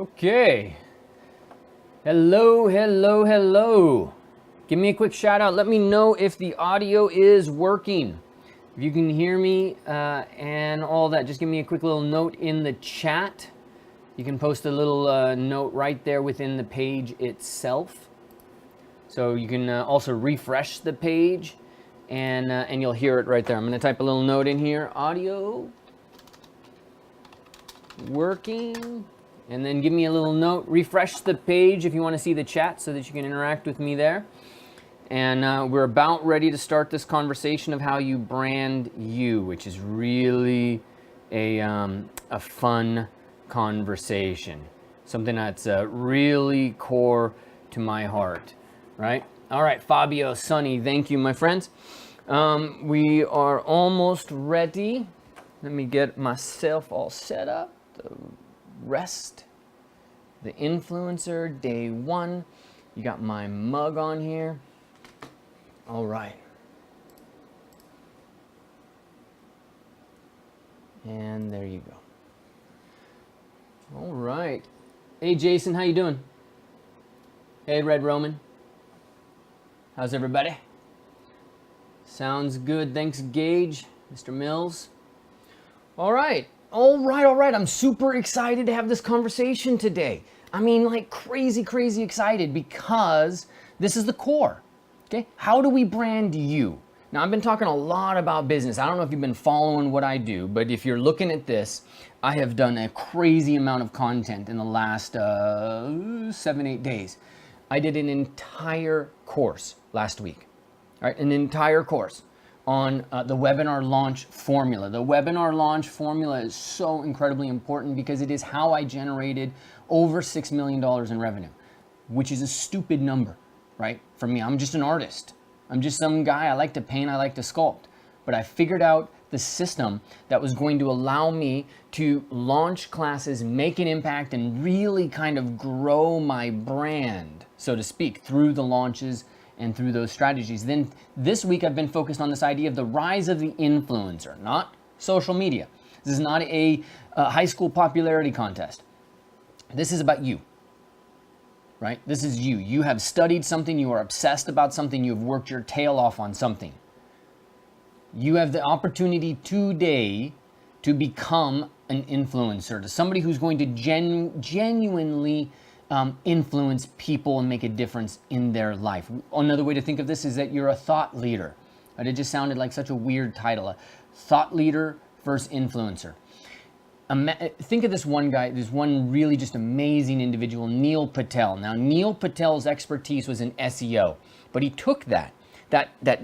Okay. Hello, hello, hello. Give me a quick shout out. Let me know if the audio is working. If you can hear me and all that, just give me a quick little note in the chat. You can post a little note right there within the page itself. So you can also refresh the page and you'll hear it right there. I'm going to type a little note in here. Audio working. And then give me a little note. Refresh the page if you want to see the chat so that you can interact with me there. And we're about ready to start this conversation of how you brand you, which is really a fun conversation. Something that's really core to my heart, right? All right, Fabio, Sonny, thank you, my friends. We are almost ready. Let me get myself all set up. Rest, the influencer, day 1. You got my mug on here. All right. And there you go. All right. Hey, Jason, how you doing? Hey, Red Roman. How's everybody? Sounds good. Thanks, Gage. Mr. Mills. All right. All right. I'm super excited to have this conversation today. I mean, like crazy excited because this is the core. Okay? How do we brand you? Now, I've been talking a lot about business. I don't know if you've been following what I do, but if you're looking at this, I have done a crazy amount of content in the last 7-8 days. I did an entire course last week. All right, an entire course on the webinar launch formula. The webinar launch formula is so incredibly important because it is how I generated over $6 million in revenue, which is a stupid number, right? For me, I'm just an artist. I'm just some guy. I like to paint, I like to sculpt. But I figured out the system that was going to allow me to launch classes, make an impact, and really kind of grow my brand, so to speak, through the launches and through those strategies. Then this week I've been focused on this idea of the rise of the influencer, not social media. This is not a high school popularity contest. This is about you, right? This is you. You have studied something, you are obsessed about something, you've worked your tail off on something. You have the opportunity today to become an influencer, to somebody who's going to genuinely influence people and make a difference in their life. Another way to think of this is that you're a thought leader. But it just sounded like such a weird title, a thought leader versus influencer. Think of this one guy, this one really just amazing individual, Neil Patel. Now, Neil Patel's expertise was in SEO, but he took that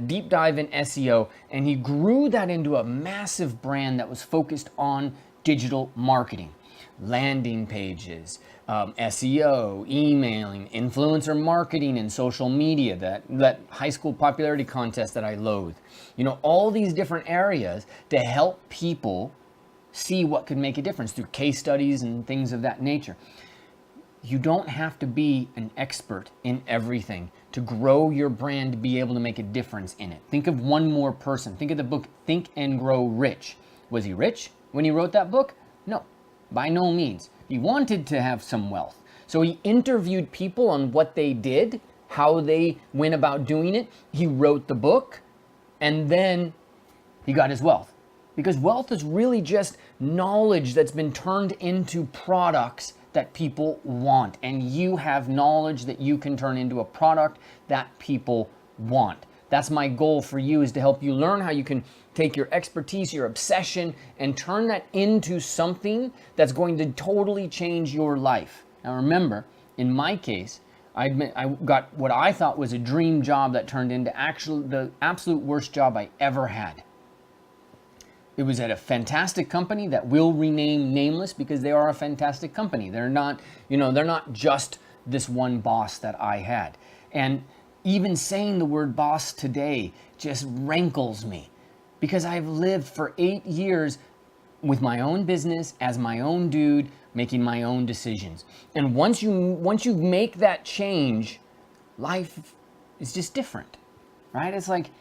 deep dive in SEO and he grew that into a massive brand that was focused on digital marketing, landing pages, SEO, emailing, influencer marketing, and social media, that high school popularity contest that I loathe. You know, all these different areas to help people see what could make a difference through case studies and things of that nature. You don't have to be an expert in everything to grow your brand, to be able to make a difference in it. Think of one more person. Think of the book Think and Grow Rich. Was he rich when he wrote that book? No, by no means. He wanted to have some wealth. So he interviewed people on what they did, how they went about doing it. He wrote the book, and then he got his wealth. Because wealth is really just knowledge that's been turned into products that people want. And you have knowledge that you can turn into a product that people want. That's my goal for you, is to help you learn how you can take your expertise, your obsession, and turn that into something that's going to totally change your life. Now remember, in my case, I got what I thought was a dream job that turned into the absolute worst job I ever had. It was at a fantastic company that will rename nameless because they are a fantastic company. They're not, they're not just this one boss that I had. And even saying the word boss today just rankles me because I've lived for 8 years with my own business as my own dude, making my own decisions. And once you make that change, life is just different, right? It's like,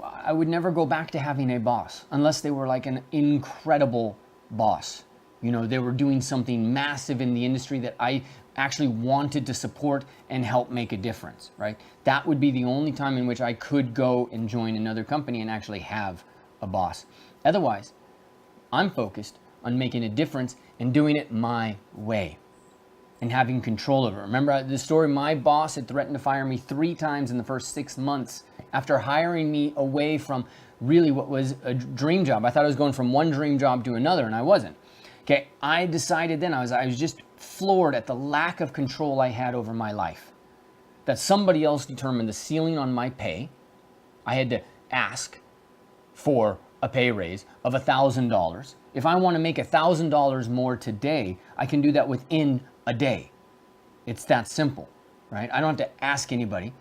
I would never go back to having a boss unless they were like an incredible boss. They were doing something massive in the industry that I actually wanted to support and help make a difference, right? That would be the only time in which I could go and join another company and actually have a boss. Otherwise, I'm focused on making a difference and doing it my way and having control over it. Remember the story, my boss had threatened to fire me 3 times in the first 6 months after hiring me away from really what was a dream job. I thought I was going from one dream job to another, and I wasn't. Okay, I decided then, I was just floored at the lack of control I had over my life. That somebody else determined the ceiling on my pay. I had to ask for a pay raise of $1,000. If I want to make $1,000 more today, I can do that within a day. It's that simple, right? I don't have to ask anybody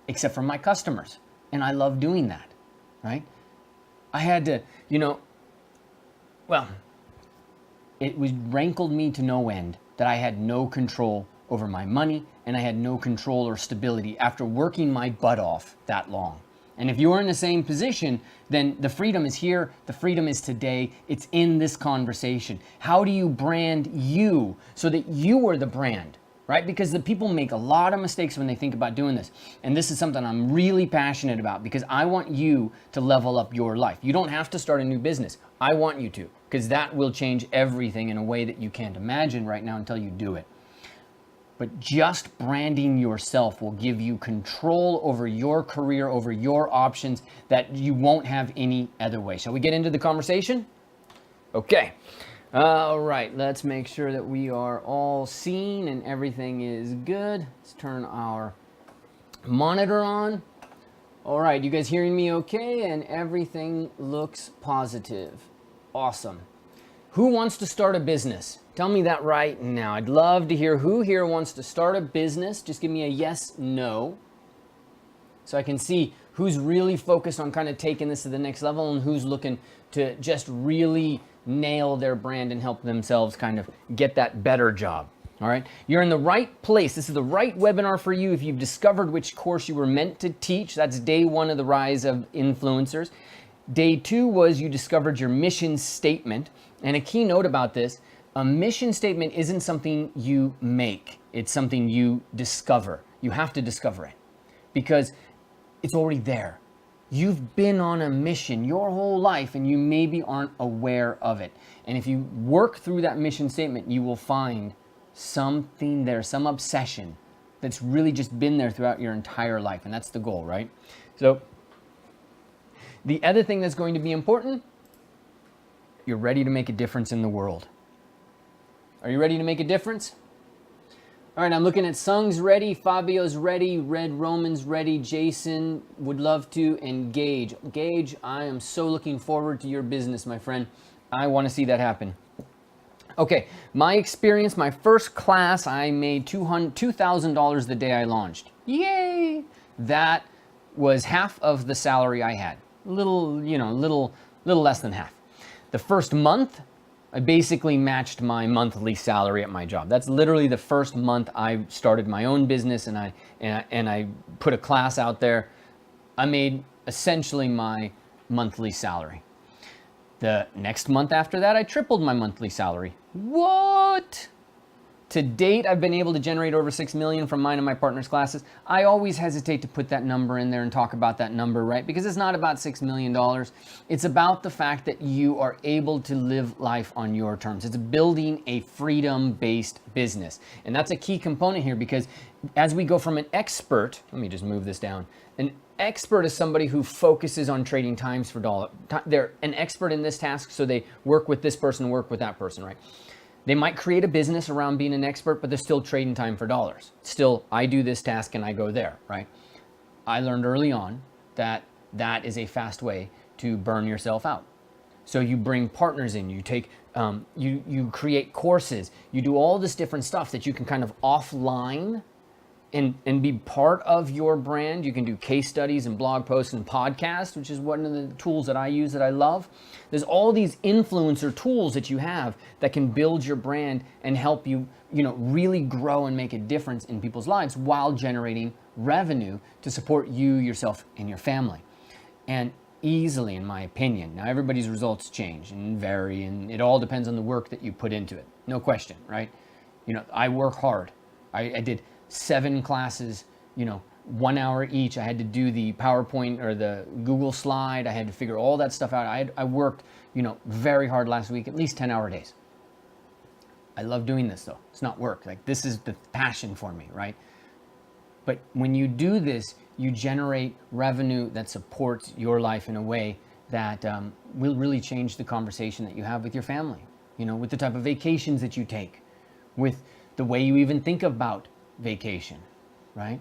except for my customers. And I love doing that, right? I had to, it was rankled me to no end that I had no control over my money and I had no control or stability after working my butt off that long. And if you're in the same position, then the freedom is here. The freedom is today. It's in this conversation. How do you brand you so that you are the brand, right? Because the people make a lot of mistakes when they think about doing this. And this is something I'm really passionate about because I want you to level up your life. You don't have to start a new business. I want you to, because that will change everything in a way that you can't imagine right now until you do it. But just branding yourself will give you control over your career, over your options that you won't have any other way. Shall we get into the conversation? Okay. All right. Let's make sure that we are all seen and everything is good. Let's turn our monitor on. All right. You guys hearing me okay? And everything looks positive. Awesome. Who wants to start a business? Tell me that right now. I'd love to hear who here wants to start a business. Just give me a yes, no. So I can see who's really focused on kind of taking this to the next level and who's looking to just really nail their brand and help themselves kind of get that better job. All right. You're in the right place. This is the right webinar for you if you've discovered which course you were meant to teach. That's day 1 of the rise of influencers. Day 2 was you discovered your mission statement. And a key note about this, a mission statement isn't something you make. It's something you discover. You have to discover it because it's already there. You've been on a mission your whole life and you maybe aren't aware of it. And if you work through that mission statement, you will find something there, some obsession that's really just been there throughout your entire life. And that's the goal, right? So the other thing that's going to be important, you're ready to make a difference in the world. Are you ready to make a difference? All right, I'm looking at Sung's ready, Fabio's ready, Red Roman's ready, Jason would love to, and Gage. Gage, I am so looking forward to your business, my friend. I want to see that happen. Okay, my experience, my first class, I made $2,000 the day I launched. Yay! That was half of the salary I had. Little less than half. The first month, I basically matched my monthly salary at my job. That's literally the first month I started my own business and I put a class out there. I made essentially my monthly salary. The next month after that, I tripled my monthly salary. What? To date, I've been able to generate over $6 million from mine and my partner's classes. I always hesitate to put that number in there and talk about that number, right? Because it's not about $6 million. It's about the fact that you are able to live life on your terms. It's building a freedom-based business. And that's a key component here because as we go from an expert, let me just move this down. An expert is somebody who focuses on trading times for dollar. They're an expert in this task, so they work with this person, work with that person, right? They might create a business around being an expert, but they're still trading time for dollars. Still, I do this task and I go there, right? I learned early on that that is a fast way to burn yourself out. So you bring partners in, you take, you create courses, you do all this different stuff that you can kind of offline and be part of your brand. You can do case studies and blog posts and podcasts, which is one of the tools that I use that I love. There's all these influencer tools that you have that can build your brand and help you, really grow and make a difference in people's lives while generating revenue to support you, yourself, and your family. And easily, in my opinion. Now, everybody's results change and vary, and it all depends on the work that you put into it. No question, right? I work hard. I did 7 classes, 1 hour each. I had to do the PowerPoint or the Google slide. I had to figure all that stuff out. I worked, very hard last week, at least 10-hour days. I love doing this though. It's not work. Like, this is the passion for me, right? But when you do this, you generate revenue that supports your life in a way that will really change the conversation that you have with your family, with the type of vacations that you take, with the way you even think about vacation, right?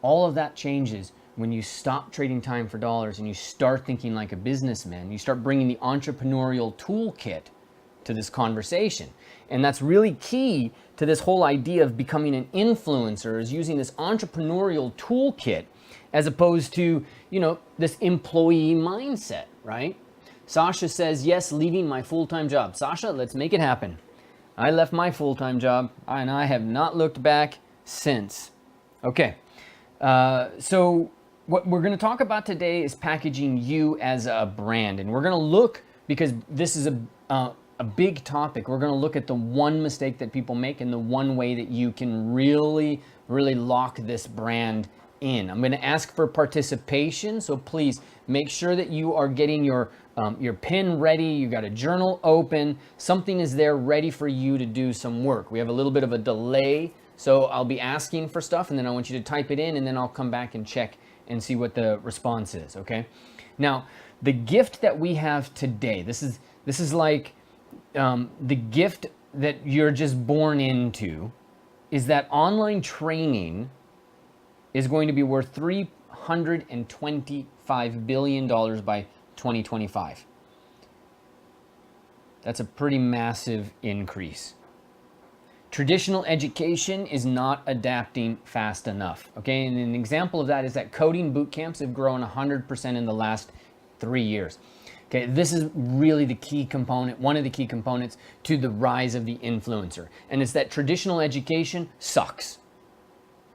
All of that changes when you stop trading time for dollars and you start thinking like a businessman. You start bringing the entrepreneurial toolkit to this conversation. And that's really key to this whole idea of becoming an influencer, is using this entrepreneurial toolkit as opposed to, this employee mindset, right? Sasha says, yes, leaving my full-time job. Sasha, let's make it happen. I left my full-time job and I have not looked back since. Okay, so what we're going to talk about today is packaging you as a brand. And we're going to look, because this is a big topic, we're going to look at the one mistake that people make and the one way that you can really, really lock this brand in. I'm going to ask for participation, so please make sure that you are getting your pen ready, you got a journal open, something is there ready for you to do some work. We have a little bit of a delay, so I'll be asking for stuff and then I want you to type it in and then I'll come back and check and see what the response is, okay? Now, the gift that we have today, this is like the gift that you're just born into, is that online training is going to be worth $325 billion by 2025. That's a pretty massive increase. Traditional education is not adapting fast enough. Okay, and an example of that is that coding boot camps have grown 100% in the last 3 years. Okay, this is really the key component, one of the key components to the rise of the influencer. And it's that traditional education sucks.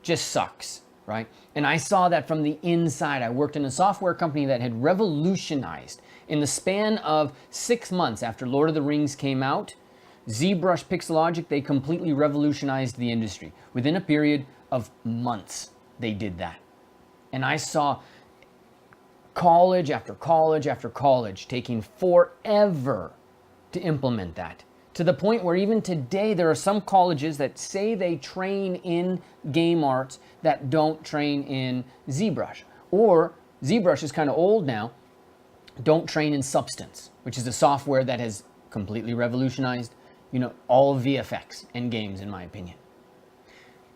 Just sucks, right? And I saw that from the inside. I worked in a software company that had revolutionized, in the span of 6 months after Lord of the Rings came out, ZBrush Pixelogic, they completely revolutionized the industry. Within a period of months, they did that. And I saw college after college after college taking forever to implement that, to the point where even today there are some colleges that say they train in game arts that don't train in ZBrush. Or ZBrush is kind of old now, don't train in Substance, which is a software that has completely revolutionized, all VFX and games, in my opinion.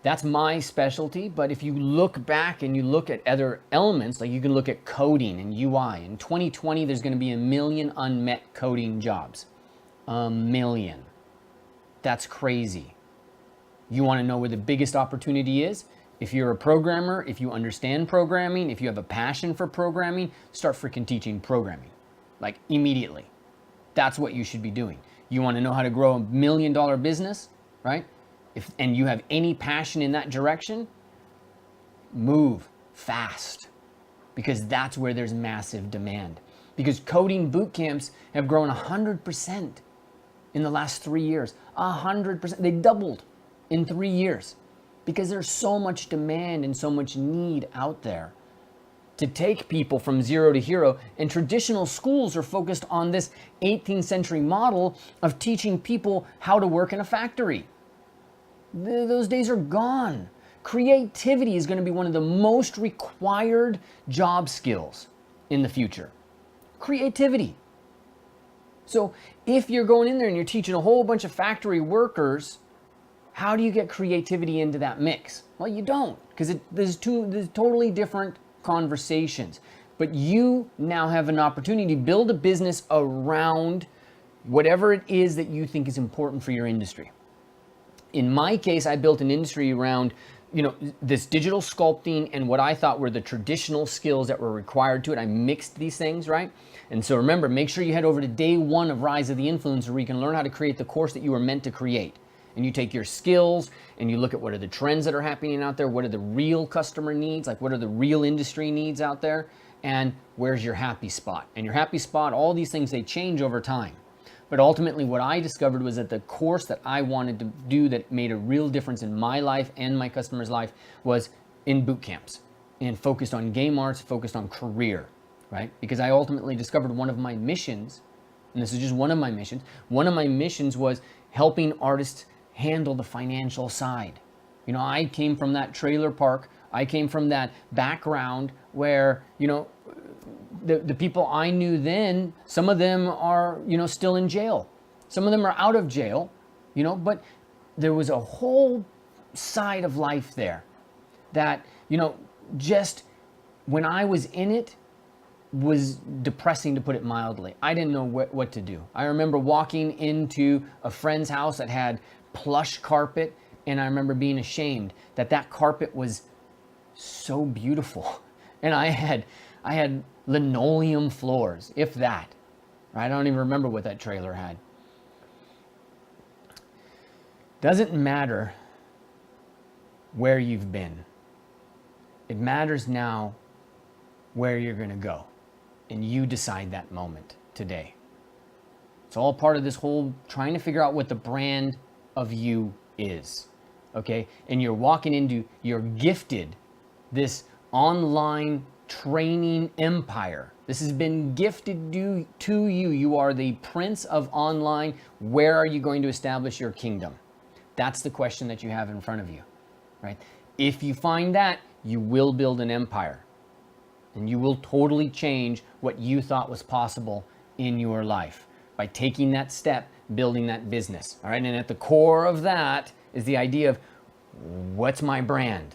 That's my specialty, but if you look back and you look at other elements, like you can look at coding and UI. In 2020, there's going to be 1 million unmet coding jobs. 1 million. That's crazy. You want to know where the biggest opportunity is? If you're a programmer, if you understand programming, if you have a passion for programming, start freaking teaching programming. Like, immediately. That's what you should be doing. You want to know how to grow $1 million business, right? And you have any passion in that direction, move fast, because that's where there's massive demand. Because coding boot camps have grown 100% in the last 3 years. 100%. They doubled in 3 years because there's so much demand and so much need out there to take people from zero to hero. And traditional schools are focused on this 18th century model of teaching people how to work in a factory. Those days are gone. Creativity is going to be one of the most required job skills in the future. Creativity. So if you're going in there and you're teaching a whole bunch of factory workers, how do you get creativity into that mix? Well, you don't, because there's totally different conversations. But you now have an opportunity to build a business around whatever it is that you think is important for your industry. In my case, I built an industry around, this digital sculpting and what I thought were the traditional skills that were required to it. I mixed these things, right? And so remember, make sure you head over to day 1 of Rise of the Influencer, where you can learn how to create the course that you were meant to create. And you take your skills and you look at what are the trends that are happening out there, what are the real customer needs, like what are the real industry needs out there, and where's your happy spot. And your happy spot, all these things, they change over time. But ultimately what I discovered was that the course that I wanted to do that made a real difference in my life and my customers' life was in boot camps and focused on game arts, focused on career, right? Because I ultimately discovered one of my missions, and this is just one of my missions. One of my missions was helping artists handle the financial side. You know, I came from that trailer park. I came from that background where, you know, the people I knew then, some of them are, you know, still in jail. Some of them are out of jail, you know, but there was a whole side of life there that, you know, just when I was in it was depressing, to put it mildly. I didn't know what to do. I remember walking into a friend's house that had plush carpet, and I remember being ashamed that that carpet was so beautiful. And I had linoleum floors, if that. I don't even remember what that trailer had. Doesn't matter where you've been. It matters now where you're going to go. And you decide that moment today. It's all part of this whole trying to figure out what the brand of you is. Okay? And you're walking into, you're gifted this online training empire. This has been gifted to you. You are the prince of online. Where are you going to establish your kingdom? That's the question that you have in front of you, right? If you find that, you will build an empire, and you will totally change what you thought was possible in your life by taking that step, building that business. All right. And at the core of that is the idea of, what's my brand?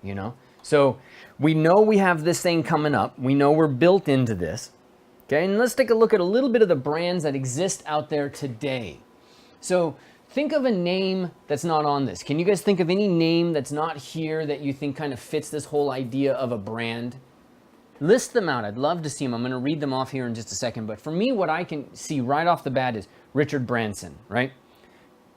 You know? So we know we have this thing coming up. We know we're built into this. Okay. And let's take a look at a little bit of the brands that exist out there today. So think of a name that's not on this. Can you guys think of any name that's not here that you think kind of fits this whole idea of a brand? List them out. I'd love to see them. I'm going to read them off here in just a second. But for me, what I can see right off the bat is Richard Branson, right?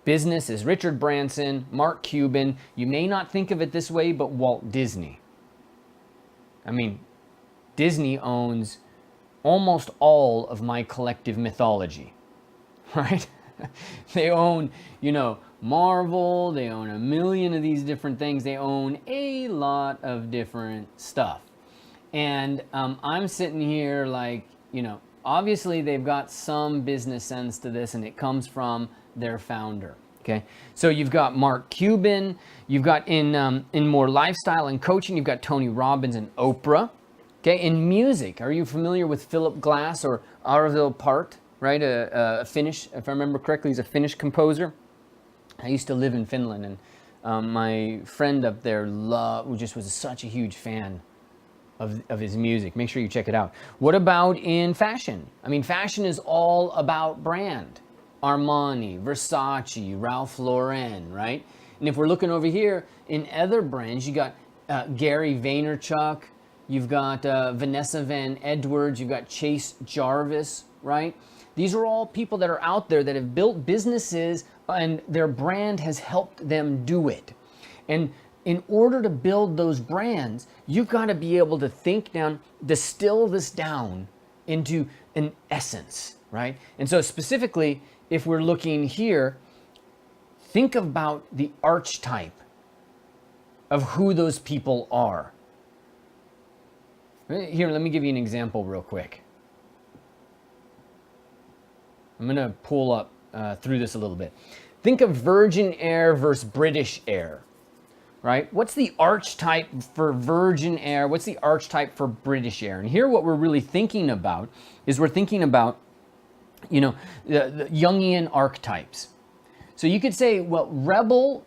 Business is Richard Branson, Mark Cuban. You may not think of it this way, but Walt Disney. I mean, Disney owns almost all of my collective mythology, right? They own, you know, Marvel. They own a million of these different things. They own a lot of different stuff. And I'm sitting here like, you know, obviously they've got some business sense to this, and it comes from their founder. Okay, so you've got Mark Cuban. You've got in more lifestyle and coaching, you've got Tony Robbins and Oprah. Okay, in music, are you familiar with Philip Glass or Arvo Pärt? Right, a Finnish, if I remember correctly, he's a Finnish composer. I used to live in Finland, and my friend up there just was such a huge fan of his music. Make sure you check it out. What about in fashion? I mean, fashion is all about brand. Armani, Versace, Ralph Lauren, right? And if we're looking over here in other brands, you got Gary Vaynerchuk, you've got Vanessa Van Edwards, you've got Chase Jarvis, right? These are all people that are out there that have built businesses, and their brand has helped them do it. And in order to build those brands, you've got to be able to think down, distill this down into an essence, right? And so specifically, if we're looking here, think about the archetype of who those people are. Here, let me give you an example real quick. I'm going to pull up through this a little bit. Think of Virgin Air versus British Air. Right? What's the archetype for Virgin Air? What's the archetype for British Air? And here what we're really thinking about is we're thinking about, you know, the Jungian archetypes. So you could say, well, Rebel,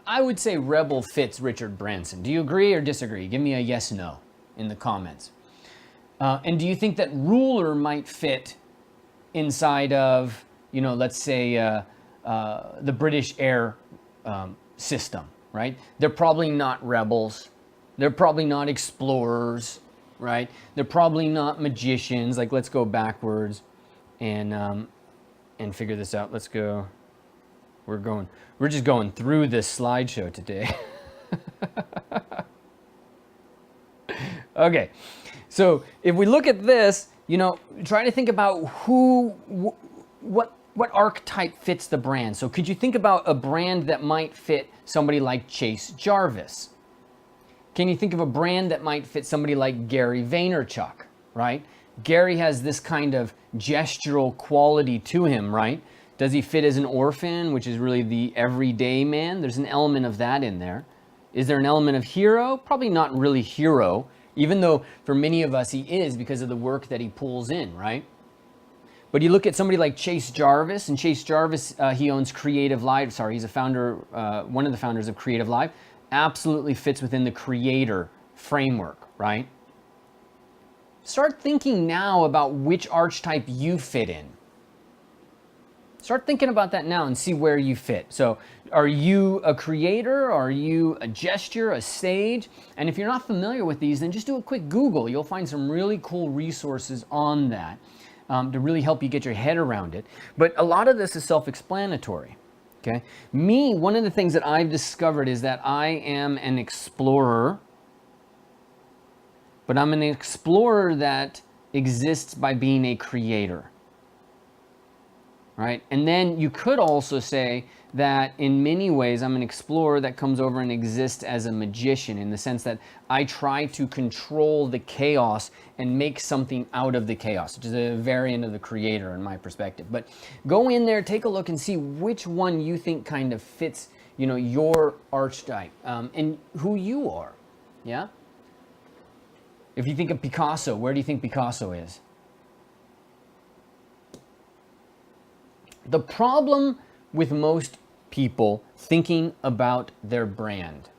I would say Rebel fits Richard Branson. Do you agree or disagree? Give me a yes, no in the comments. And do you think that Ruler might fit inside of, you know, let's say the British Air system? Right? They're probably not rebels. They're probably not explorers, right? They're probably not magicians. Like, let's go backwards and figure this out. Let's go. We're just going through this slideshow today. Okay. So if we look at this, try to think about what archetype fits the brand. So could you think about a brand that might fit somebody like Chase Jarvis? Can you think of a brand that might fit somebody like Gary Vaynerchuk, right? Gary has this kind of gestural quality to him, right? Does he fit as an orphan, which is really the everyday man? There's an element of that in there. Is there an element of hero? Probably not really hero, even though for many of us he is because of the work that he pulls in, right? But you look at somebody like Chase Jarvis, and Chase Jarvis, he owns Creative Live. Sorry, he's a founder, one of the founders of Creative Live. Absolutely fits within the creator framework, right? Start thinking now about which archetype you fit in. Start thinking about that now and see where you fit. So are you a creator? Are you a gesture, a sage? And if you're not familiar with these, then just do a quick Google. You'll find some really cool resources on that to really help you get your head around it. But a lot of this is self-explanatory. Okay. One of the things that I've discovered is that I am an explorer, but I'm an explorer that exists by being a creator. Right? And then you could also say that in many ways I'm an explorer that comes over and exists as a magician, in the sense that I try to control the chaos and make something out of the chaos, which is a variant of the creator in my perspective. But go in there, take a look and see which one you think kind of fits, your archetype and who you are. Yeah? If you think of Picasso, where do you think Picasso is? The problem with most people thinking about their brand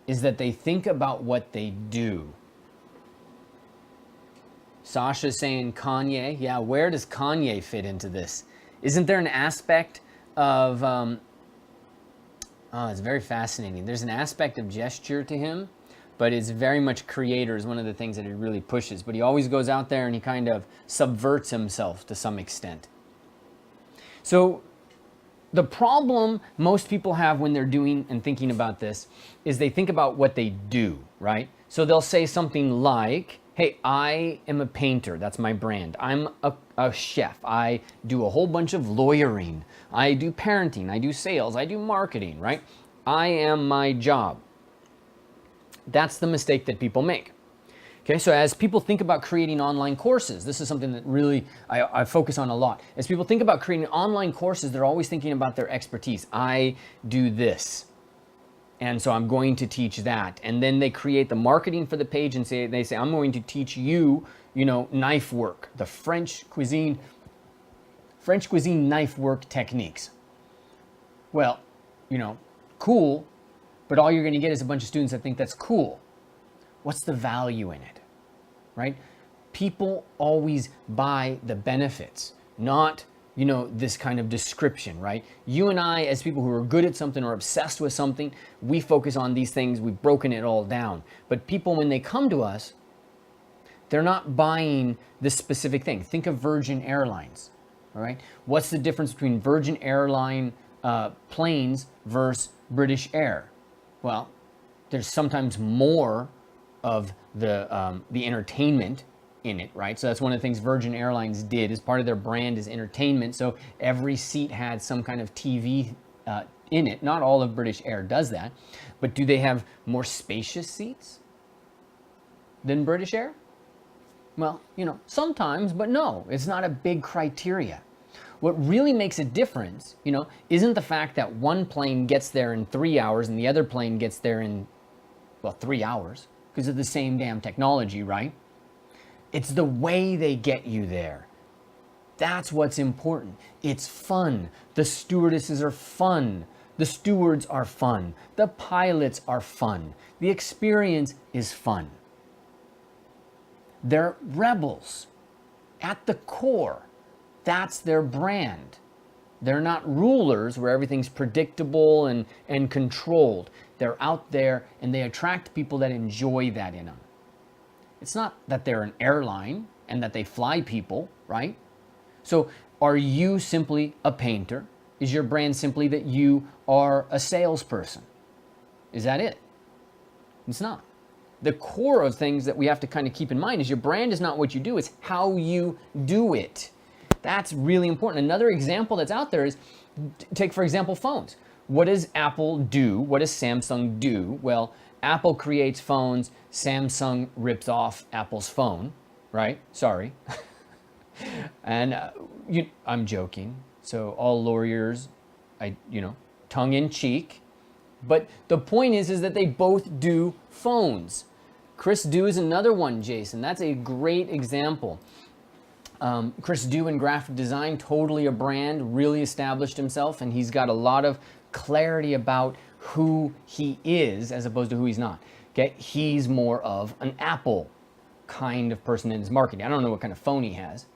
is that they think about what they do. Sasha's saying Kanye. Yeah, where does Kanye fit into this? Isn't there an aspect of, it's very fascinating. There's an aspect of gesture to him, but it's very much creator is one of the things that he really pushes. But he always goes out there and he kind of subverts himself to some extent. So the problem most people have when they're doing and thinking about this is they think about what they do, right? So they'll say something like, hey, I am a painter. That's my brand. I'm a chef. I do a whole bunch of lawyering. I do parenting. I do sales. I do marketing, right? I am my job. That's the mistake that people make. Okay, so as people think about creating online courses, this is something that really I focus on a lot. As people think about creating online courses, they're always thinking about their expertise. I do this, and so I'm going to teach that. And then they create the marketing for the page and they say, I'm going to teach you, knife work, the French cuisine knife work techniques. Well, cool, but all you're going to get is a bunch of students that think that's cool. What's the value in it, right? People always buy the benefits, not, this kind of description, right? You and I, as people who are good at something or obsessed with something, we focus on these things. We've broken it all down. But people, when they come to us, they're not buying this specific thing. Think of Virgin Airlines, all right? What's the difference between Virgin Airline planes versus British Air? Well, there's sometimes more of the entertainment in it, right? So that's one of the things Virgin Airlines did, as part of their brand is entertainment. So every seat had some kind of TV in it. Not all of British Air does that, but do they have more spacious seats than British Air? Well, sometimes, but no, it's not a big criteria. What really makes a difference, isn't the fact that one plane gets there in 3 hours and the other plane gets there in, 3 hours. Because of the same damn technology, right? It's the way they get you there. That's what's important. It's fun. The stewardesses are fun. The stewards are fun. The pilots are fun. The experience is fun. They're rebels at the core. That's their brand. They're not rulers where everything's predictable and controlled. They're out there and they attract people that enjoy that in them. It's not that they're an airline and that they fly people, right? So are you simply a painter? Is your brand simply that you are a salesperson? Is that it? It's not. the core of things that we have to kind of keep in mind is your brand is not what you do, it's how you do it. That's really important. Another example that's out there is, take for example phones. What does Apple do? What does Samsung do? Well, Apple creates phones, Samsung rips off Apple's phone, right? Sorry. And I'm joking. So all lawyers, tongue in cheek. But the point is that they both do phones. Chris Do is another one, Jason. That's a great example. Chris Do in graphic design, totally a brand, really established himself, and he's got a lot of clarity about who he is as opposed to who he's not. Okay, he's more of an Apple kind of person in his marketing. I don't know what kind of phone he has,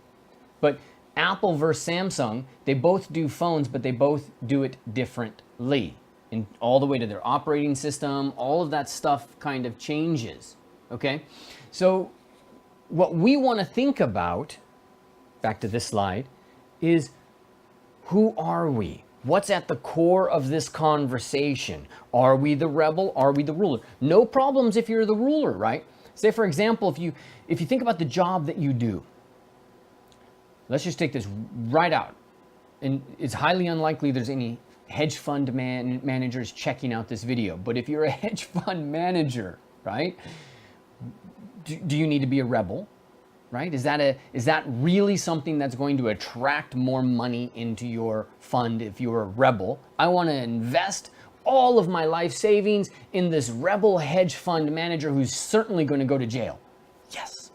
but Apple versus Samsung, they both do phones, but they both do it differently. And all the way to their operating system, all of that stuff kind of changes. Okay, so what we want to think about, back to this slide, is who are we? What's at the core of this conversation? Are we the rebel? Are we the ruler? No problems if you're the ruler, right? Say, for example, if you think about the job that you do, let's just take this right out. And it's highly unlikely there's any hedge fund managers checking out this video. But if you're a hedge fund manager, right, do you need to be a rebel? Right? Is that really something that's going to attract more money into your fund if you're a rebel? I want to invest all of my life savings in this rebel hedge fund manager who's certainly going to go to jail. Yes.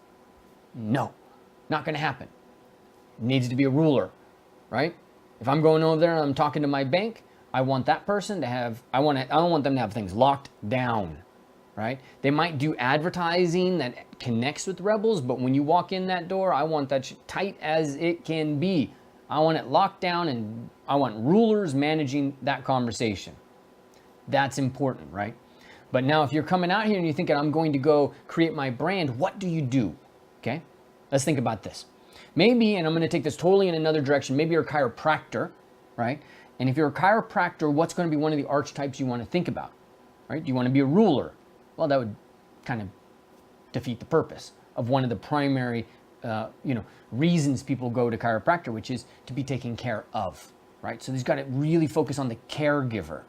No. Not going to happen. Needs to be a ruler, right? If I'm going over there and I'm talking to my bank, I want that person to have, I don't want them to have things locked down. Right? They might do advertising that connects with rebels, but when you walk in that door, I want that tight as it can be. I want it locked down, and I want rulers managing that conversation. That's important, right? But now if you're coming out here and you're thinking, I'm going to go create my brand, what do you do? Okay, let's think about this. Maybe, and I'm going to take this totally in another direction, maybe you're a chiropractor, right? And if you're a chiropractor, what's going to be one of the archetypes you want to think about, right? Do you want to be a ruler? Well, that would kind of defeat the purpose of one of the primary, reasons people go to chiropractor, which is to be taken care of, right? So he's got to really focus on the caregiver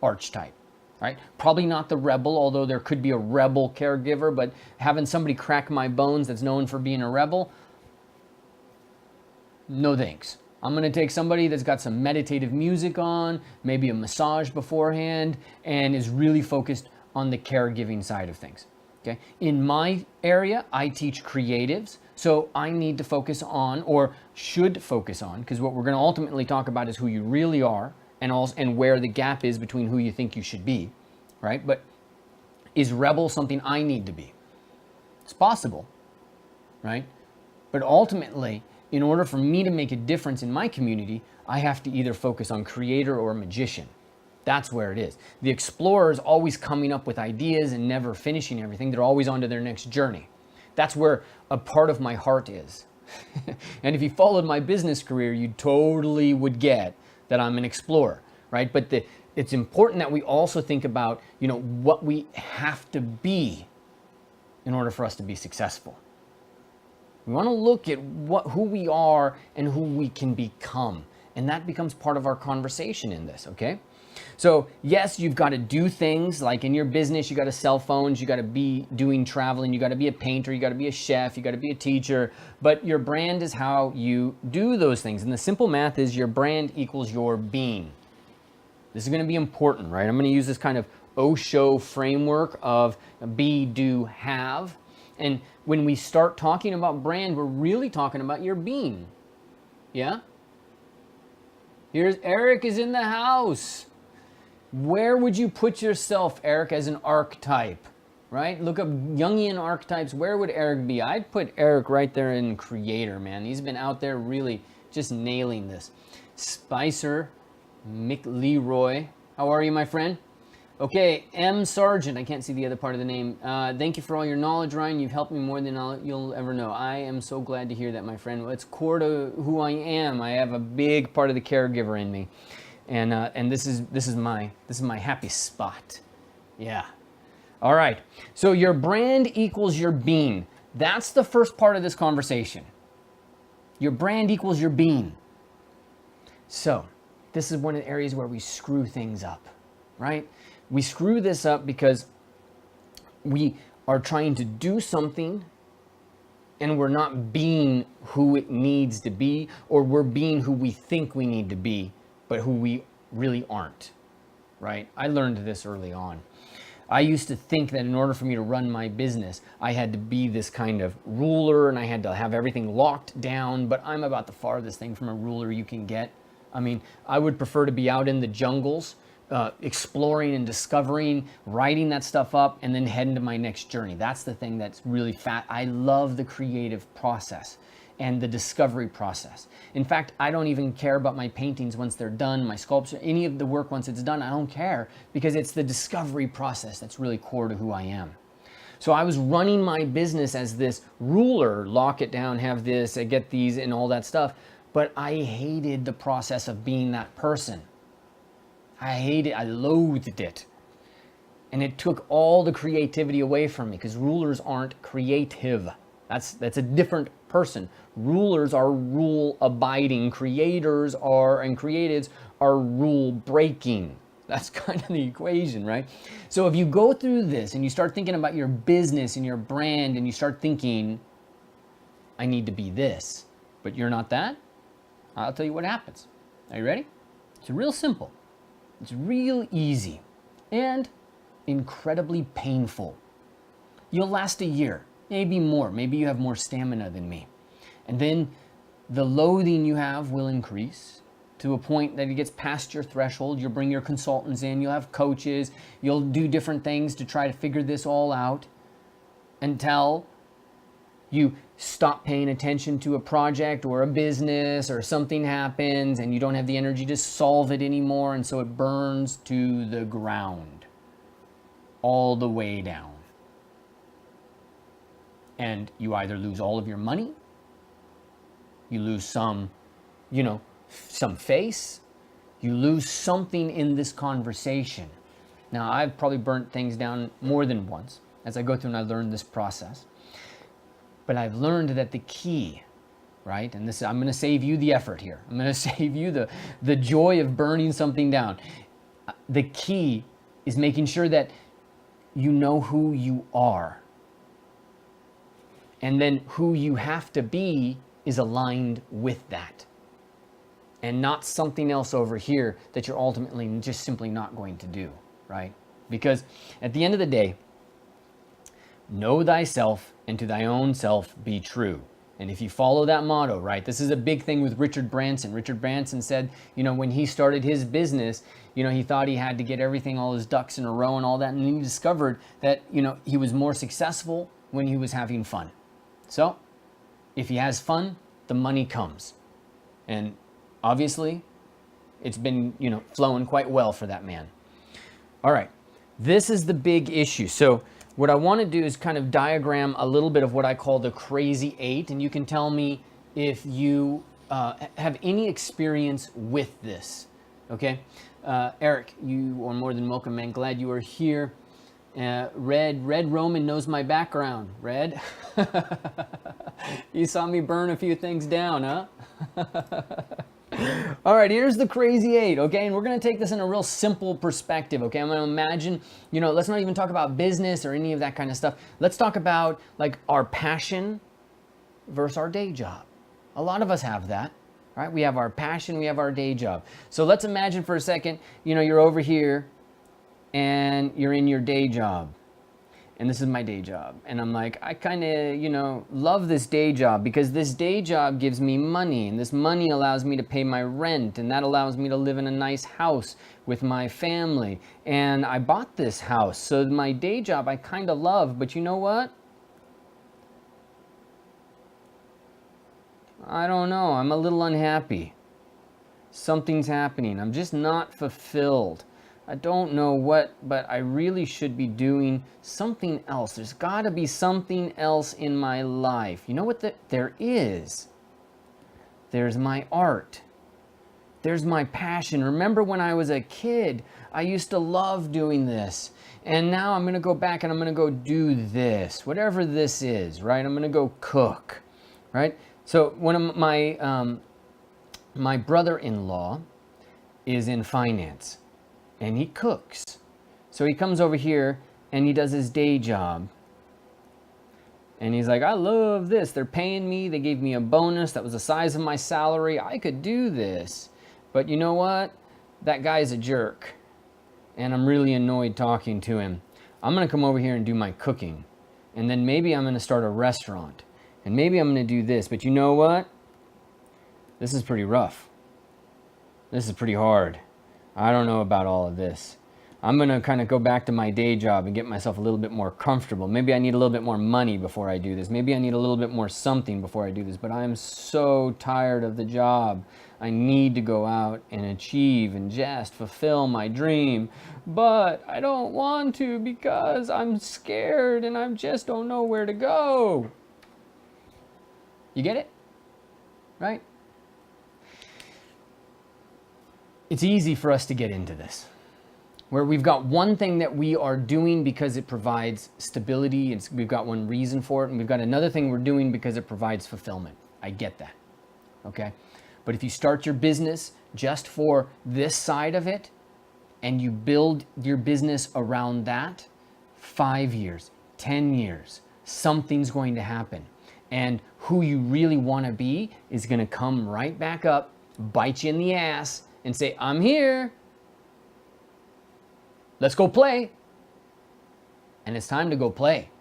archetype, right? Probably not the rebel, although there could be a rebel caregiver, but having somebody crack my bones that's known for being a rebel, no thanks. I'm going to take somebody that's got some meditative music on, maybe a massage beforehand, and is really focused on the caregiving side of things. Okay. In my area, I teach creatives, so I need to focus on, or should focus on, because what we're going to ultimately talk about is who you really are, and where the gap is between who you think you should be, right? But is rebel something I need to be? It's possible, right? But ultimately, in order for me to make a difference in my community, I have to either focus on creator or magician. That's where it is. The explorer is always coming up with ideas and never finishing everything. They're always on to their next journey. That's where a part of my heart is. And if you followed my business career, you totally would get that I'm an explorer, right? But it's important that we also think about, what we have to be in order for us to be successful. We want to look at who we are and who we can become. And that becomes part of our conversation in this, okay? So yes, you've got to do things like in your business, you got to sell phones, you got to be doing traveling, you got to be a painter, you got to be a chef, you got to be a teacher, but your brand is how you do those things. And the simple math is your brand equals your being. This is going to be important, right? I'm going to use this kind of Osho framework of be, do, have. And when we start talking about brand, we're really talking about your being. Yeah? Here's Eric is in the house. Where would you put yourself, Eric, as an archetype, right? Look up Jungian archetypes. Where would Eric be? I'd put Eric right there in creator, man. He's been out there really just nailing this. Spicer McLeroy. How are you, my friend? Okay, M. Sargent. I can't see the other part of the name. Thank you for all your knowledge, Ryan. You've helped me more than you'll ever know. I am so glad to hear that, my friend. It's core to who I am. I have a big part of the caregiver in me. And this is my happy spot. Yeah. All right. So your brand equals your being. That's the first part of this conversation. Your brand equals your being. So this is one of the areas where we screw things up, right? We screw this up because we are trying to do something and we're not being who it needs to be, or we're being who we think we need to be, but who we really aren't, right? I learned this early on. I used to think that in order for me to run my business, I had to be this kind of ruler and I had to have everything locked down, but I'm about the farthest thing from a ruler you can get. I mean, I would prefer to be out in the jungles, exploring and discovering, writing that stuff up, and then heading to my next journey. That's the thing that's really fat. I love the creative process and the discovery process. In fact, I don't even care about my paintings once they're done, my sculpture, any of the work once it's done. I don't care, because it's the discovery process that's really core to who I am. So I was running my business as this ruler, lock it down, have this, get these, and all that stuff. But I hated the process of being that person. I hated it. I loathed it. And it took all the creativity away from me, because rulers aren't creative. That's a different person. Rulers are rule abiding. Creators are, and creatives are rule breaking. That's kind of the equation, right? So if you go through this and you start thinking about your business and your brand, and you start thinking, I need to be this, but you're not that, I'll tell you what happens. Are you ready? It's real simple. It's real easy and incredibly painful. You'll last a year, maybe more. Maybe you have more stamina than me. And then the loathing you have will increase to a point that it gets past your threshold. You'll bring your consultants in, you'll have coaches, you'll do different things to try to figure this all out until you stop paying attention to a project or a business, or something happens and you don't have the energy to solve it anymore, and so it burns to the ground, all the way down. And you either lose all of your money, you lose some face, you lose something in this conversation. Now, I've probably burnt things down more than once as I go through and I learn this process. But I've learned that the key, right? And this, I'm going to save you the effort here. I'm going to save you the joy of burning something down. The key is making sure that you know who you are. And then who you have to be is aligned with that. And not something else over here that you're ultimately just simply not going to do, right? Because at the end of the day, know thyself, and to thy own self be true. And if you follow that motto, right, this is a big thing with Richard Branson. Richard Branson said, when he started his business, he thought he had to get everything, all his ducks in a row and all that. And he discovered that, he was more successful when he was having fun. So if he has fun, the money comes. And obviously it's been, flowing quite well for that man. All right. This is the big issue. So what I want to do is kind of diagram a little bit of what I call the crazy 8, and you can tell me if you have any experience with this, okay? Eric, you are more than welcome, man. Glad you are here. Red Roman knows my background. Red, you saw me burn a few things down, huh? All right, here's the crazy 8, okay? And we're going to take this in a real simple perspective, okay? I'm going to imagine, let's not even talk about business or any of that kind of stuff. Let's talk about, like, our passion versus our day job. A lot of us have that, right? We have our passion, we have our day job. So let's imagine for a second, you're over here and you're in your day job. And this is my day job. And I'm like, I kind of, love this day job because this day job gives me money, and this money allows me to pay my rent, and that allows me to live in a nice house with my family. And I bought this house. So my day job I kind of love, but you know what? I don't know. I'm a little unhappy. Something's happening. I'm just not fulfilled. I don't know what, but I really should be doing something else. There's got to be something else in my life. You know what there is? There's my art. There's my passion. Remember when I was a kid, I used to love doing this. And now I'm going to go back and I'm going to go do this, whatever this is, right? I'm going to go cook, right? So one of my brother-in-law is in finance and he cooks. So he comes over here and he does his day job. And he's like, I love this. They're paying me. They gave me a bonus that was the size of my salary. I could do this. But you know what? That guy's a jerk. And I'm really annoyed talking to him. I'm going to come over here and do my cooking. And then maybe I'm going to start a restaurant. And maybe I'm going to do this. But you know what? This is pretty rough. This is pretty hard. I don't know about all of this. I'm going to kind of go back to my day job and get myself a little bit more comfortable. Maybe I need a little bit more money before I do this. Maybe I need a little bit more something before I do this. But I'm so tired of the job. I need to go out and achieve and just fulfill my dream. But I don't want to because I'm scared and I just don't know where to go. You get it? Right? It's easy for us to get into this, where we've got one thing that we are doing because it provides stability, and we've got one reason for it, and we've got another thing we're doing because it provides fulfillment. I get that, okay? But if you start your business just for this side of it, and you build your business around that, 5 years, 10 years, something's going to happen. And who you really want to be is going to come right back up, bite you in the ass, and say, I'm here. Let's go play. And it's time to go play.